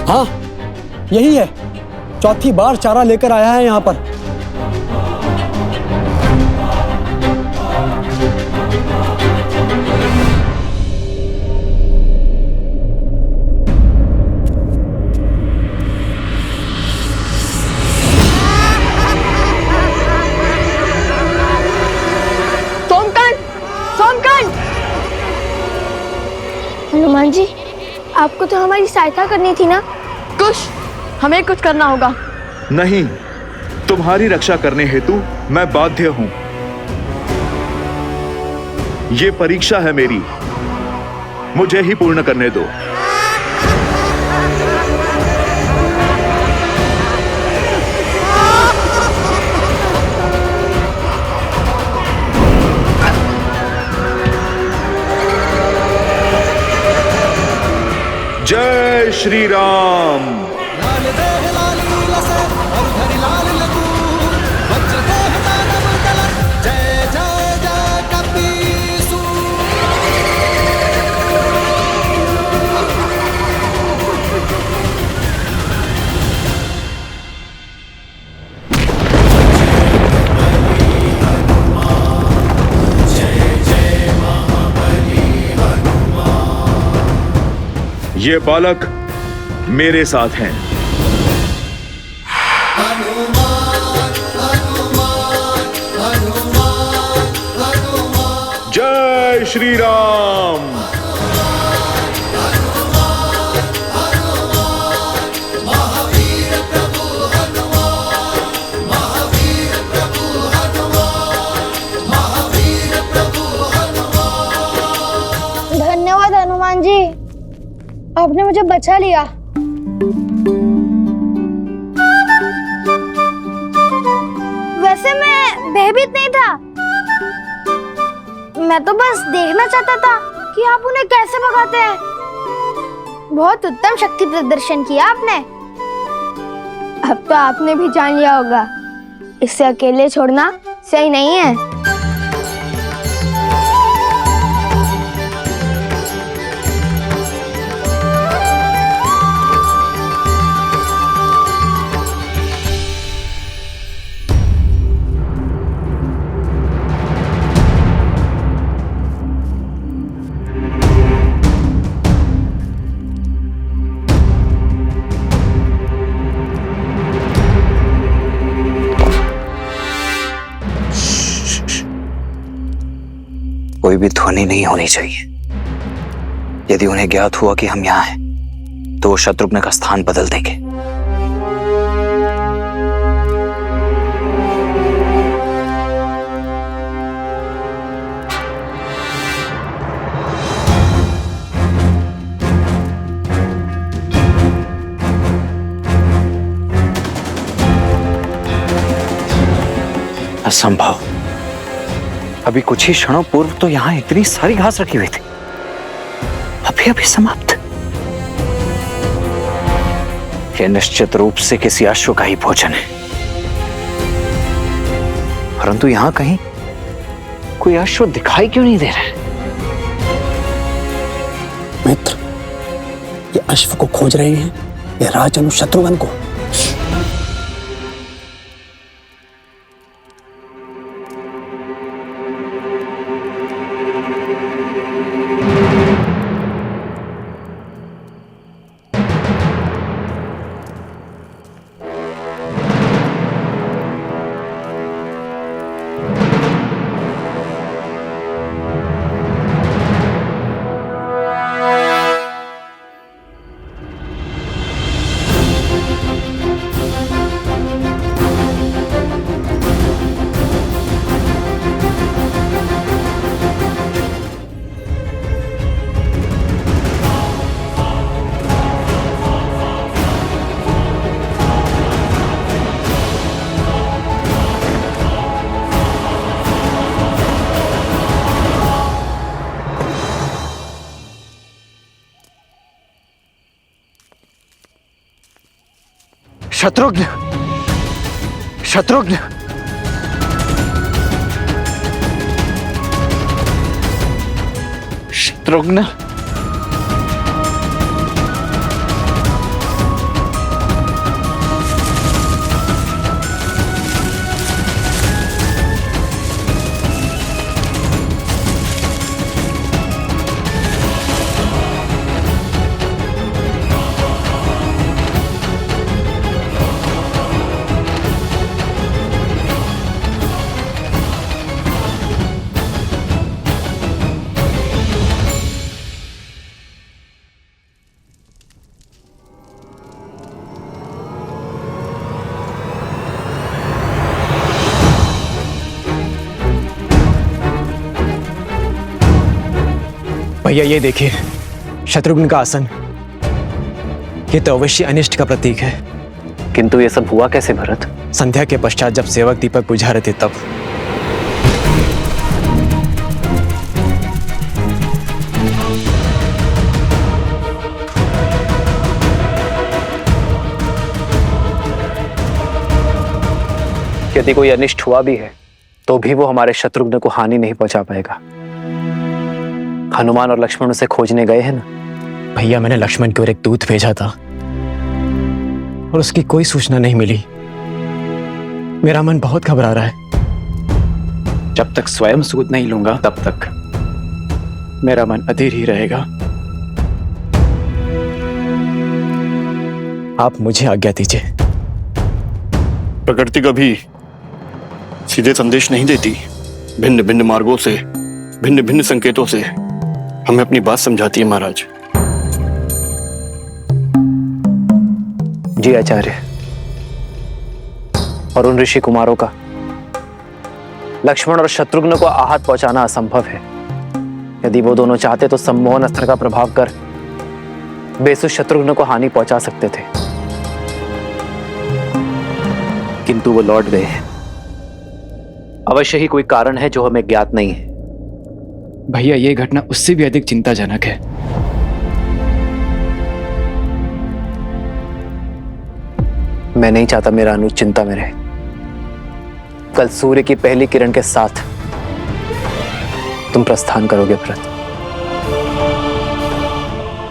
हाँ, यही है। चौथी बार चारा लेकर आया है यहाँ पर। हनुमान जी, आपको तो हमारी सहायता करनी थी ना। हमें कुछ करना होगा। नहीं, तुम्हारी रक्षा करने हेतु मैं बाध्य हूं। ये परीक्षा है मेरी, मुझे ही पूर्ण करने दो। जय श्री राम। ये बालक मेरे साथ हैं। जय श्री राम। धन्यवाद हनुमान जी, आपने मुझे बचा लिया। वैसे मैं भयभीत नहीं था, मैं तो बस देखना चाहता था कि आप उन्हें कैसे भगाते हैं। बहुत उत्तम शक्ति प्रदर्शन किया आपने। अब तो आपने भी जान लिया होगा, इसे अकेले छोड़ना सही नहीं है। कोई भी ध्वनि नहीं होनी चाहिए। यदि उन्हें ज्ञात हुआ कि हम यहाँ हैं, तो वो शत्रुघ्न का स्थान बदल देंगे। असंभव। अभी कुछ ही क्षणों पूर्व तो यहां इतनी सारी घास रखी हुई थी, अभी अभी समाप्त। यह निश्चित रूप से किसी अश्व का ही भोजन है, परंतु यहां कहीं कोई अश्व दिखाई क्यों नहीं दे रहा है? मित्र, ये अश्व को खोज रहे हैं या राजनु शत्रुघ्न को? शत्रुघ्न, शत्रुघ्न, शत्रुघ्न। भैया ये देखिए, शत्रुघ्न का आसन। ये तो अवश्य अनिष्ट का प्रतीक है। किंतु ये सब हुआ कैसे भरत? संध्या के पश्चात जब सेवक दीपक बुझा रहे थे तब। यदि कोई अनिष्ट हुआ भी है तो भी वो हमारे शत्रुघ्न को हानि नहीं पहुंचा पाएगा। हनुमान और लक्ष्मण उसे खोजने गए हैं ना। भैया मैंने लक्ष्मण की ओर एक दूत भेजा था और उसकी कोई सूचना नहीं मिली। मेरा मन बहुत घबरा रहा है। जब तक स्वयं सूद नहीं लूंगा तब तक मेरा मन अधीर ही रहेगा। आप मुझे आज्ञा दीजिए। प्रकृति कभी सीधे संदेश नहीं देती। भिन्न भिन्न मार्गों से, भिन्न भिन्न संकेतों से हमें अपनी बात समझाती है महाराज। जी आचार्य, और उन ऋषि कुमारों का लक्ष्मण और शत्रुघ्न को आहत पहुंचाना असंभव है। यदि वो दोनों चाहते तो सम्मोहन अस्त्र का प्रभाव कर बेसुध शत्रुघ्न को हानि पहुंचा सकते थे, किंतु वो लौट गए हैं। अवश्य ही कोई कारण है जो हमें ज्ञात नहीं है। भैया ये घटना उससे भी अधिक चिंताजनक है। मैं नहीं चाहता मेरा अनुज चिंता में रहे। कल सूर्य की पहली किरण के साथ तुम प्रस्थान करोगे भरत।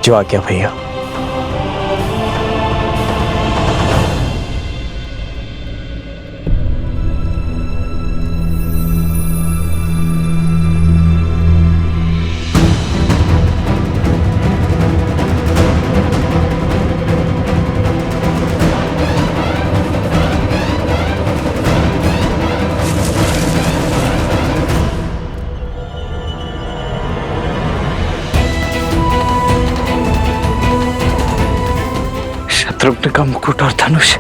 जो आज्ञा भैया। शत्रुघ्न का मुकुट और धनुष।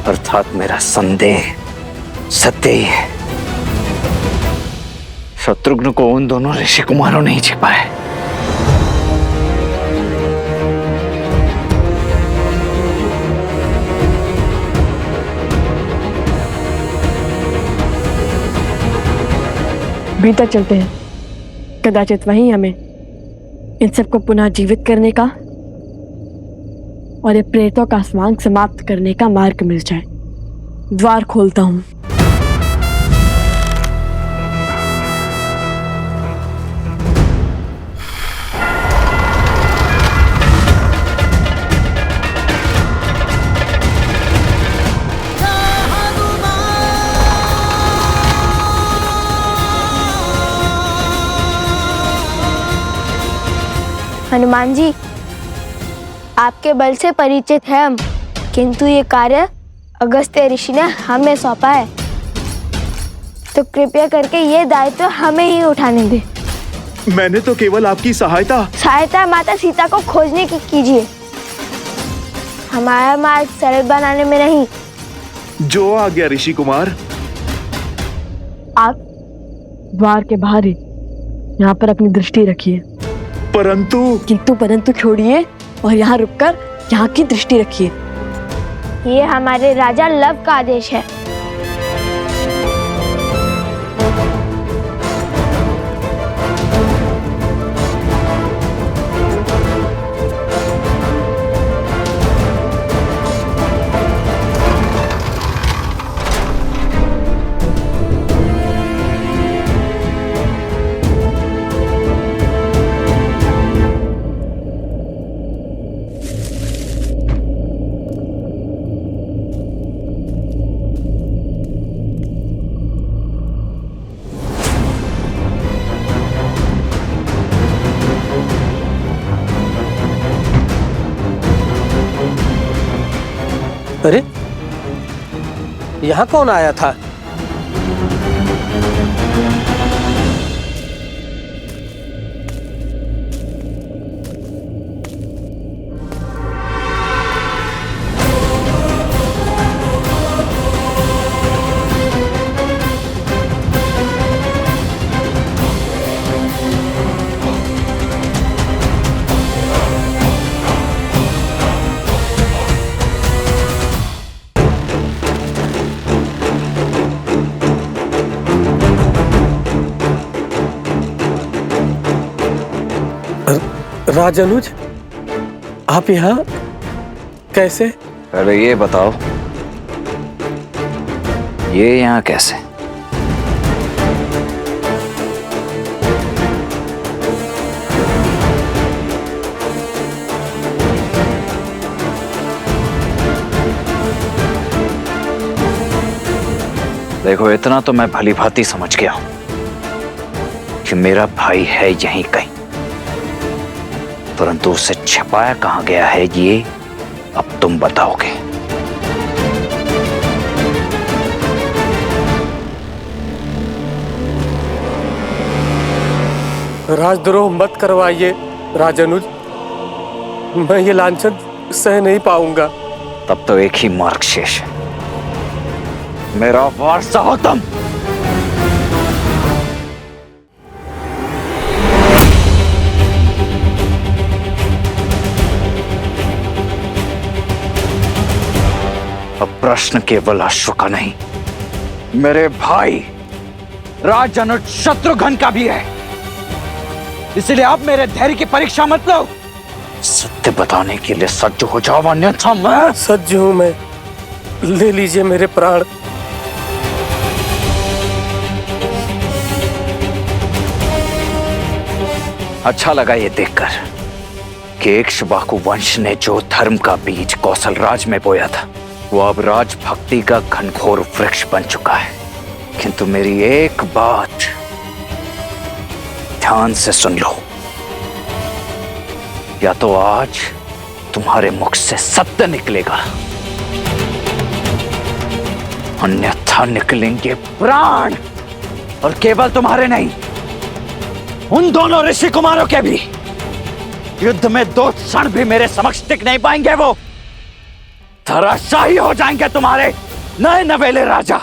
अर्थात मेरा संदेह सत्य ही है। शत्रुघ्न को उन दोनों ऋषि कुमारों ने ही छिपा है। भीतर चलते हैं, कदाचित वहीं हमें इन सबको पुनः जीवित करने का और ये प्रेतों का स्वांग समाप्त करने का मार्ग मिल जाए। द्वार खोलता हूं। हनुमान जी, आपके बल से परिचित है हम, किंतु ये कार्य अगस्त्य ऋषि ने हमें सौंपा है, तो कृपया करके ये दायित्व हमें ही उठाने दें। मैंने तो केवल आपकी सहायता माता सीता को खोजने की कीजिए, हमारा मार्ग सरल बनाने में नहीं। जो आ गया ऋषि कुमार। आप द्वार के बाहर ही यहाँ पर अपनी दृष्टि रखिए। परंतु छोड़िए और यहाँ रुककर यहाँ की दृष्टि रखिए। ये हमारे राजा लव का आदेश है। अरे यहाँ कौन आया था? राजानुज, आप यहाँ कैसे? पहले ये बताओ, ये यहाँ कैसे? देखो, इतना तो मैं भली भांति समझ गया हूं कि मेरा भाई है यहीं कहीं, परंतु उसे छिपाया कहां गया है ये अब तुम बताओगे। राजद्रोह मत करवाइए राजानुज, मैं ये लांछन सह नहीं पाऊंगा। तब तो एक ही मार्ग शेष है, मेरा वारसा हो तुम। अब प्रश्न केवल अश्व का नहीं, मेरे भाई राजानुज शत्रुघ्न का भी है, इसलिए आप मेरे धैर्य की परीक्षा मत लो। सत्य बताने के लिए सज्ज हो जाओ, अन्यथा मैं सज्ज हूं। मैं, ले लीजिए मेरे प्राण। अच्छा लगा ये देखकर कि इक्ष्वाकु वंश ने जो धर्म का बीज कौशल राज में बोया था, वो अब राजभक्ति का घनघोर वृक्ष बन चुका है। किंतु मेरी एक बात ध्यान से सुन लो, या तो आज तुम्हारे मुख से सत्य निकलेगा, अन्यथा निकलेंगे प्राण। और केवल तुम्हारे नहीं, उन दोनों ऋषि कुमारों के भी। युद्ध में 2 क्षण भी मेरे समक्ष टिक नहीं पाएंगे, वो धराशायी हो जाएंगे तुम्हारे नए नवेले राजा।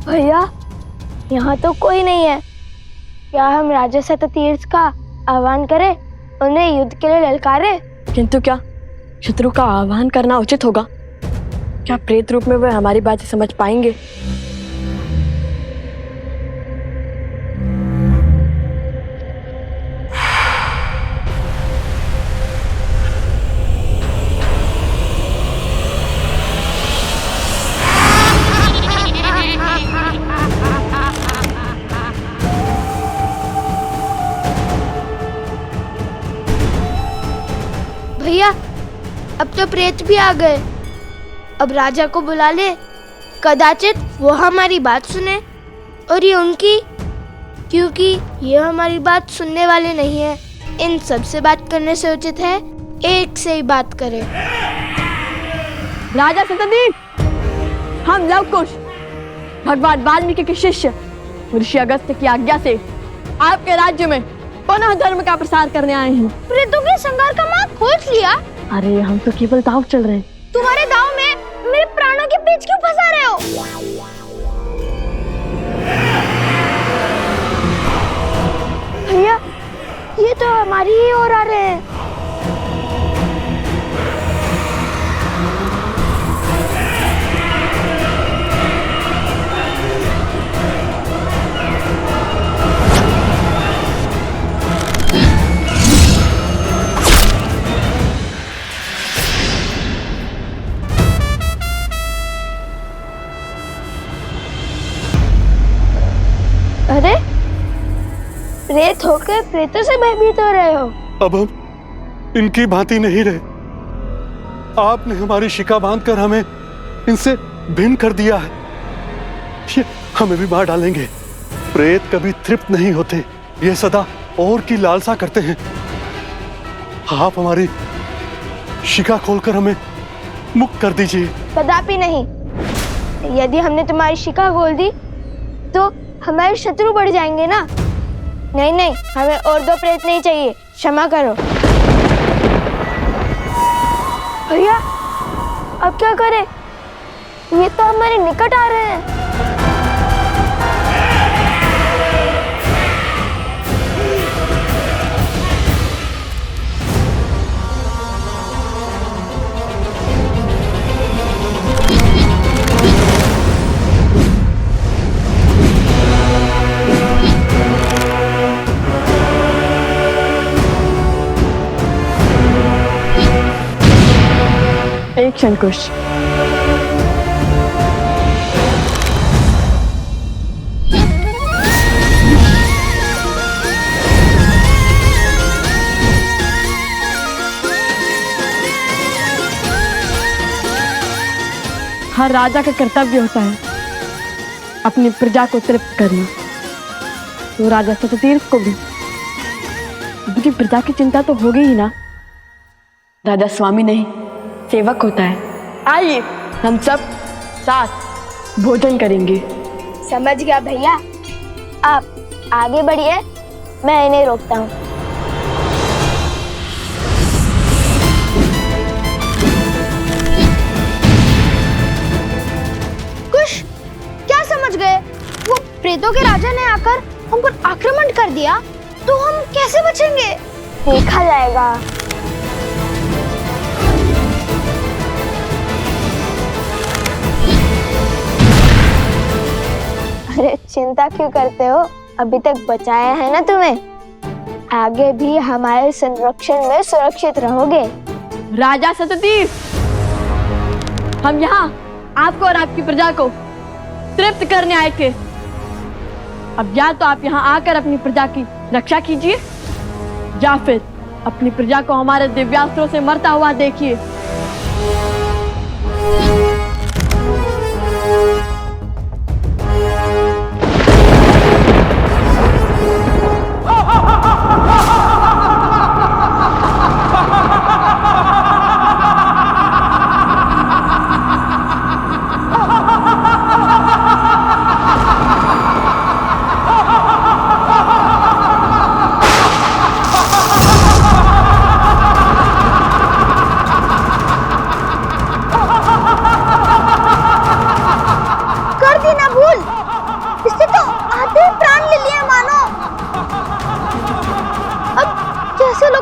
भैया, यहाँ तो कोई नहीं है। क्या हम राजा शततीर्थ का आह्वान करें, उन्हें युद्ध के लिए ललकारें? किंतु क्या शत्रु का आह्वान करना उचित होगा? क्या प्रेत रूप में वे हमारी बातें समझ पाएंगे? भैया, अब तो प्रेत भी आ गए। अब राजा को बुला ले, कदाचित वो हमारी बात सुने और ये उनकी, क्योंकि ये हमारी बात सुनने वाले नहीं है। इन सब से बात करने से उचित है एक से ही बात करें। राजा शतदीप, हम लव कुश भगवान वाल्मीकि के शिष्य ऋषि अगस्त्य की आज्ञा से आपके राज्य में पुनः धर्म का प्रसार करने आए हैं। प्रेतों के संगार का मार्ग खोज लिया? अरे हम तो केवल दांव चल रहे हैं। तुम्हारे दांव में मेरे प्राणों के बीच क्यों फंसा रहे हो? भैया, ये तो हमारी ही ओर आ रहे हैं। अरे प्रेत होकर प्रेतों से भयभीत हो रहे हो? अब हम इनकी भांति नहीं रहे। आपने हमारी शिका बांधकर हमें इनसे भिन्न कर दिया है। ये हमें भी मार डालेंगे। प्रेत कभी तृप्त नहीं होते, ये सदा और की लालसा करते हैं। आप हमारी शिका खोलकर हमें मुक्त कर दीजिए। कदापि नहीं। यदि हमने तुम्हारी शिका खोल दी तो हमारे शत्रु बढ़ जाएंगे ना। नहीं नहीं, हमें और दो प्रेत नहीं चाहिए, क्षमा करो। भैया अब क्या करें? ये तो हमारे निकट आ रहे हैं। एक क्षण कुश। हर राजा का कर्तव्य होता है अपनी प्रजा को तृप्त करना। तो राजा सततीर्थ को भी उनकी प्रजा की चिंता तो होगी ही ना। राजा स्वामी नहीं, सेवक होता है। आइए हम सब साथ भोजन करेंगे। समझ गया भैया, आप आगे बढ़िए, मैं इन्हें रोकता हूँ। कुश, क्या समझ गए? वो प्रेतों के राजा ने आकर हम पर आक्रमण कर दिया तो हम कैसे बचेंगे? देखा जाएगा। अरे चिंता क्यों करते हो? अभी तक बचाया है ना तुम्हें। आगे भी हमारे संरक्षण में सुरक्षित रहोगे। राजा सततीर्थ, हम यहाँ आपको और आपकी प्रजा को तृप्त करने आए थे। अब या तो आप यहाँ आकर अपनी प्रजा की रक्षा कीजिए या फिर अपनी प्रजा को हमारे दिव्यास्त्रों से मरता हुआ देखिए।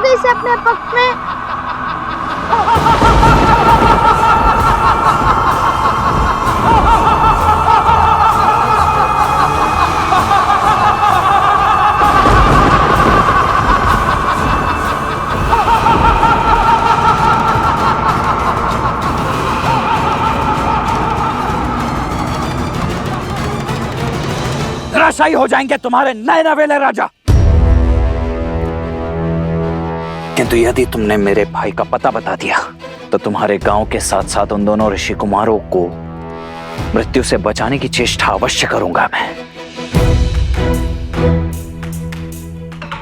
इसे अपने पक्ष में। धराशायी हो जाएंगे तुम्हारे नए नवेले राजा। किंतु यदि तुमने मेरे भाई का पता बता दिया तो तुम्हारे गांव के साथ साथ उन दोनों ऋषि कुमारों को मृत्यु से बचाने की चेष्टा अवश्य करूंगा मैं।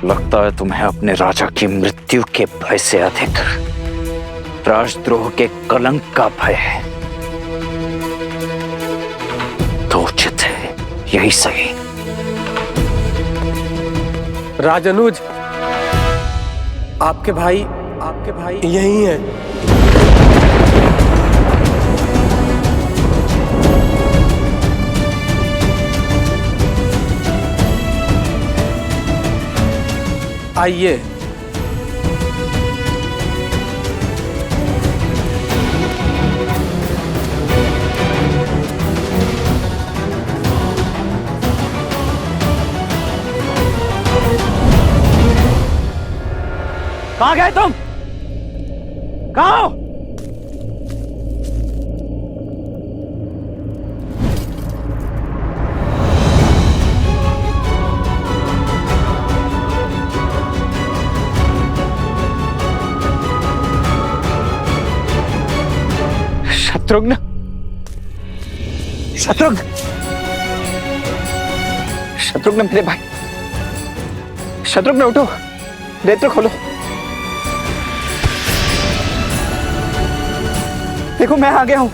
लगता है तुम्हें अपने राजा की मृत्यु के भय से अधिक राजद्रोह के कलंक का भय है। तो उचित है, यही सही। राजनुज, आपके भाई यही हैं। आइए। कहाँ गए तुम? कहाँ हो? शत्रुघ्न, शत्रुघ्न, शत्रुघ्न मेरे भाई, शत्रुघ्न उठो, नेत्र खोलो। देखो मैं आ गया हूं।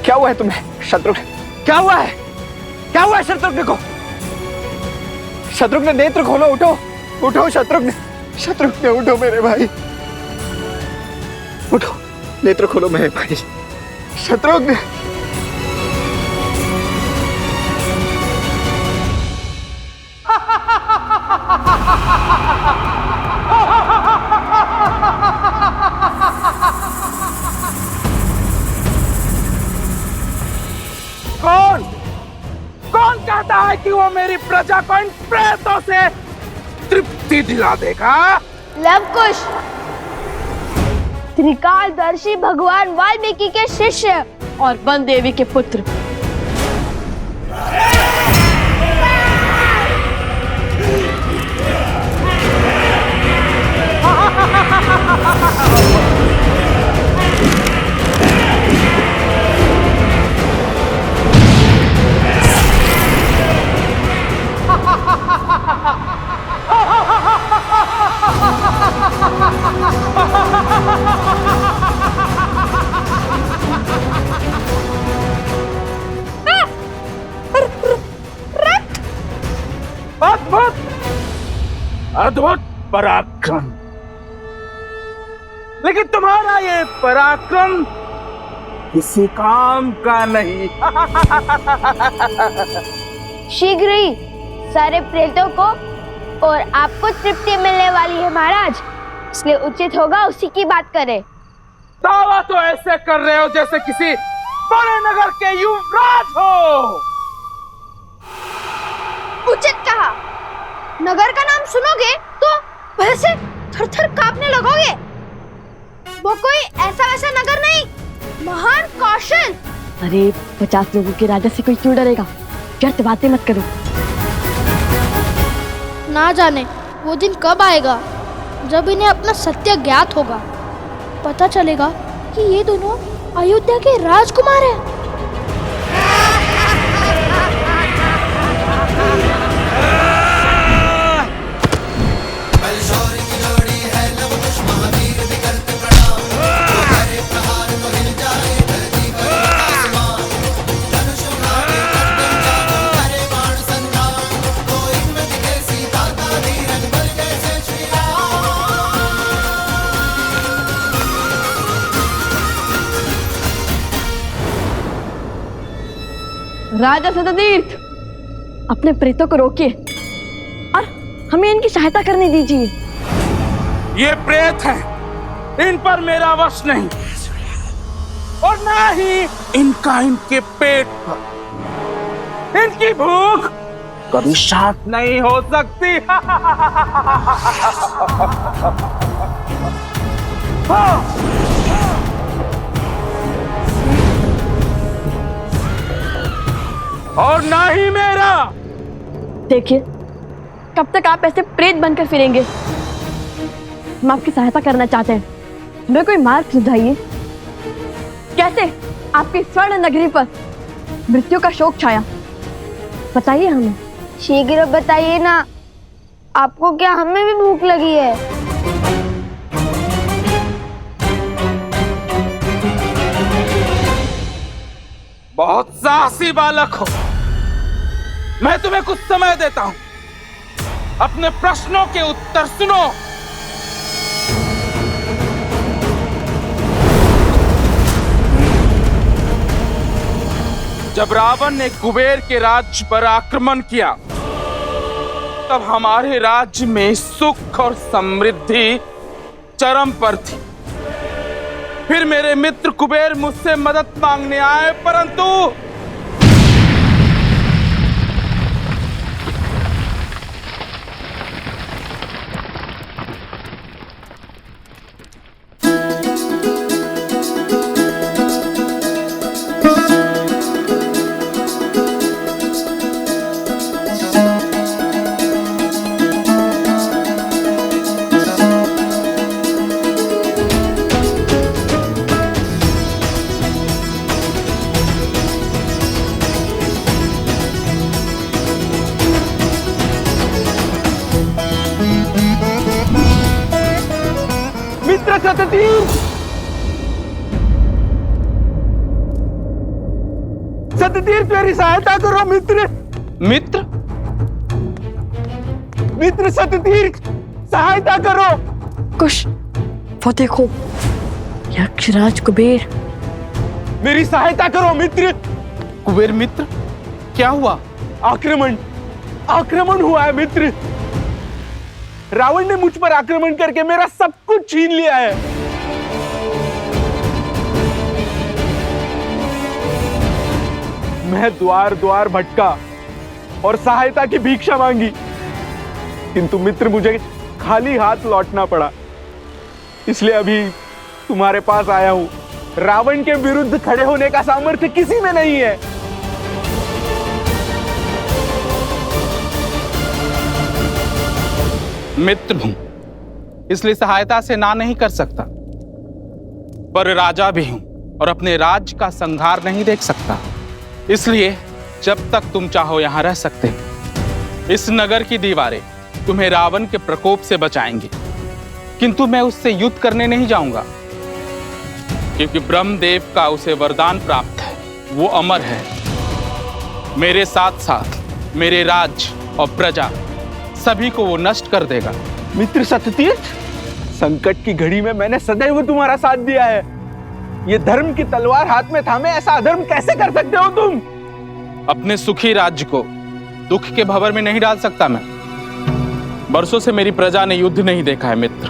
क्या हुआ है तुम्हें शत्रुघ्न? क्या हुआ है? क्या हुआ है शत्रुघ्न को? शत्रुघ्न नेत्र खोलो, उठो, उठो शत्रुघ्न, शत्रुघ्न उठो मेरे भाई, उठो, नेत्र खोलो मेरे भाई, शत्रुघ्न। कौन कौन कहता है कि वो मेरी प्रजा को इन प्रेतों से तृप्ति दिला देगा? लवकुश, त्रिकालदर्शी भगवान वाल्मीकि के शिष्य और वन देवी के पुत्र। अद्भुत अद्भुत पराक्रम, लेकिन तुम्हारा ये पराक्रम किसी काम का नहीं। शीघ्र ही सारे प्रेतों को और आपको तृप्ति मिलने वाली है महाराज, इसलिए उचित होगा उसी की बात करें। दावा तो ऐसे कर रहे हो जैसे किसी बड़े नगर के युवराज हो। उचित कहा, नगर का नाम सुनोगे तो वैसे थर-थर कांपने लगोगे। वो कोई ऐसा वैसा नगर नहीं, महान कौशल। अरे 50 लोगों के राजा से कोई क्यों डरेगा? व्यर्थ बातें मत करो। ना जाने वो दिन कब आएगा जब इन्हें अपना सत्य ज्ञात होगा। पता चलेगा कि ये दोनों अयोध्या के राजकुमार हैं। राजा सततीर्थ, अपने प्रेतों को रोकिए और हमें इनकी सहायता करने दीजिए। ये प्रेत हैं, इन पर मेरा वश नहीं, और ना ही इनका इनके पेट पर। इनकी भूख कभी शांत नहीं हो सकती। और ना ही मेरा। देखिए, कब तक आप ऐसे प्रेत बनकर फिरेंगे? हम आपकी सहायता करना चाहते हैं, हमें कोई मार्ग सुझाइए। कैसे आपकी स्वर्ण नगरी पर मृत्यु का शोक छाया, बताइए हमें। शीघ्र बताइए ना, आपको क्या हमें भी भूख लगी है? बहुत साहसी बालक हो, मैं तुम्हें कुछ समय देता हूं, अपने प्रश्नों के उत्तर सुनो। जब रावण ने कुबेर के राज्य पर आक्रमण किया, तब हमारे राज्य में सुख और समृद्धि चरम पर थी। फिर मेरे मित्र कुबेर मुझसे मदद मांगने आए, परंतु मित्र सततीर्थ, सततीर्थ मेरी सहायता करो मित्र। मित्र मित्र सततीर्थ सहायता करो। कुश, वो देखो, यक्षराज कुबेर। मेरी सहायता करो मित्र। कुबेर मित्र, क्या हुआ? आक्रमण, आक्रमण हुआ है मित्र। रावण ने मुझ पर आक्रमण करके मेरा सब कुछ छीन लिया है। मैं द्वार द्वार भटका और सहायता की भिक्षा मांगी, किंतु मित्र मुझे खाली हाथ लौटना पड़ा। इसलिए अभी तुम्हारे पास आया हूं। रावण के विरुद्ध खड़े होने का सामर्थ्य किसी में नहीं है। मित्र हूं, इसलिए सहायता से ना नहीं कर सकता, पर राजा भी हूं और अपने राज्य का संहार नहीं देख सकता। इसलिए जब तक तुम चाहो यहां रह सकते हो। इस नगर की दीवारें तुम्हें रावण के प्रकोप से बचाएंगी, किंतु मैं उससे युद्ध करने नहीं जाऊंगा, क्योंकि ब्रह्मदेव का उसे वरदान प्राप्त है, वो अमर है। मेरे साथ साथ मेरे राज्य और प्रजा सभी को वो नष्ट कर देगा। मित्र सततीर्थ, संकट की घड़ी में मैंने सदैव तुम्हारा साथ दिया है। ये धर्म की तलवार हाथ में थामे ऐसा अधर्म कैसे कर सकते हो तुम? अपने सुखी राज्य को दुख के भंवर में नहीं डाल सकता मैं। बरसों से मेरी प्रजा ने युद्ध नहीं देखा है मित्र।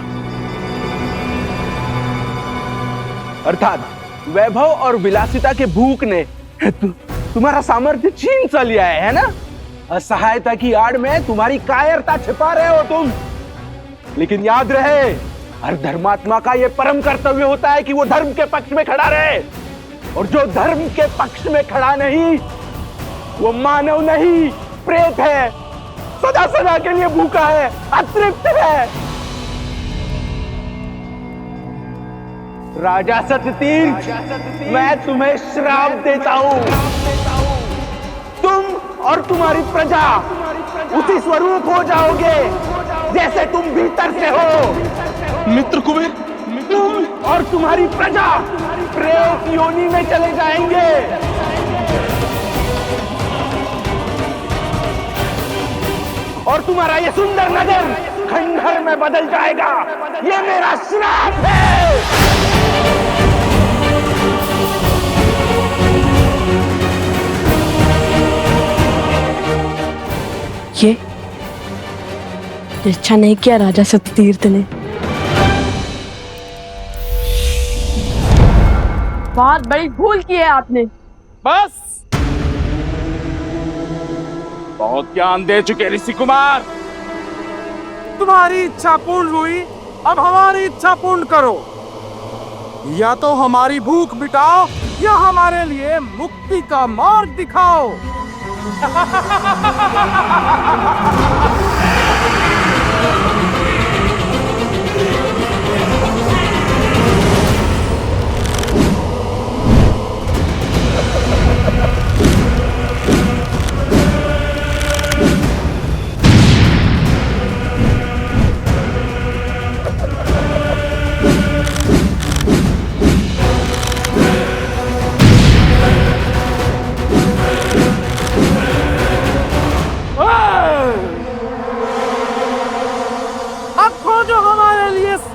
अर्थात वैभव और विलासिता के भूख ने तुम्हारा सामर्थ्य छीन सा लिया है ना? असहायता की आड़ में तुम्हारी कायरता छिपा रहे हो तुम। लेकिन याद रहे, हर धर्मात्मा का यह परम कर्तव्य होता है कि वो धर्म के पक्ष में खड़ा रहे, और जो धर्म के पक्ष में खड़ा नहीं वो मानव नहीं, प्रेत है, सदा सदा के लिए भूखा है, अतृप्त है। राजा सततीर्थ, मैं तुम्हें श्राप देता हूं। तुम और तुम्हारी प्रजा उसी स्वरूप हो जाओगे जैसे तुम भीतर से हो। मित्र कुबेर, तुम और तुम्हारी प्रजा प्रेत योनि में चले जाएंगे। और तुम्हारा ये सुंदर नगर खंडहर में बदल जाएगा। ये मेरा श्राप है। ये अच्छा नहीं किया राजा सततीर्थ ने। बहुत बड़ी भूल की है आपने। बस, बहुत ज्ञान दे चुके ऋषि कुमार। तुम्हारी इच्छा पूर्ण हुई, अब हमारी इच्छा पूर्ण करो। या तो हमारी भूख मिटाओ या हमारे लिए मुक्ति का मार्ग दिखाओ।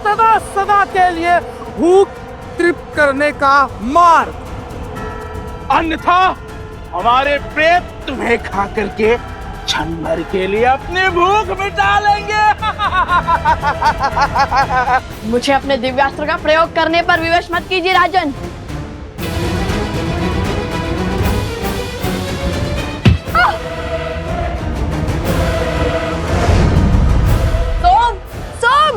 सदा सदा के लिए भूख तृप्त करने का मार्ग, अन्यथा हमारे प्रेत तुम्हें खा करके क्षण भर के लिए अपनी भूख मिटा लेंगे। मुझे अपने दिव्यास्त्र का प्रयोग करने पर विवश मत कीजिए राजन। सोम, सोम।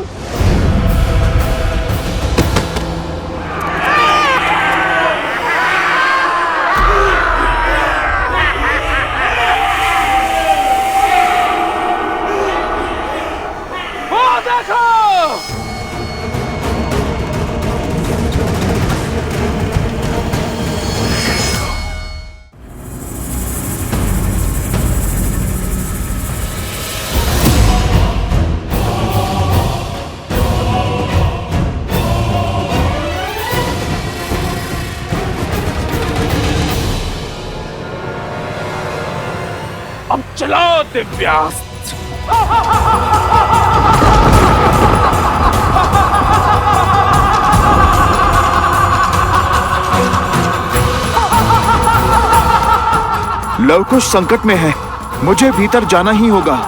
बतलाओ दिव्यास्त्र। लवकुश संकट में है, मुझे भीतर जाना ही होगा।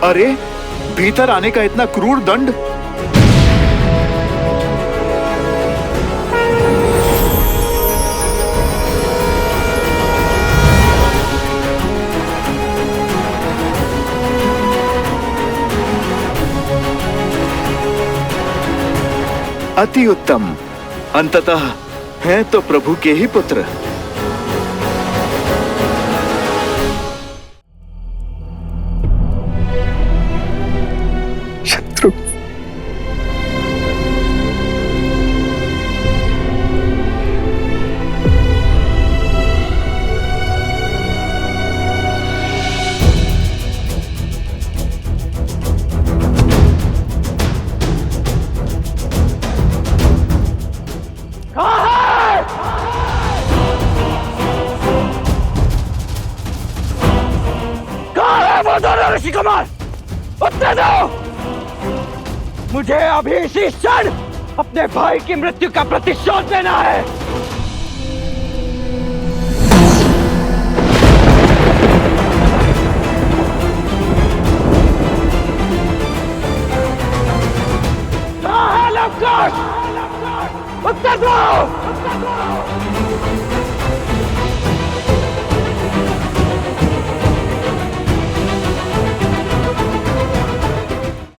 अरे, भीतर आने का इतना क्रूर दंड! अति उत्तम। अंततः हैं तो प्रभु के ही पुत्र। ऋषि कुमार, उत्तर दो! मुझे अभी इसी क्षण अपने भाई की मृत्यु का प्रतिशोध लेना है।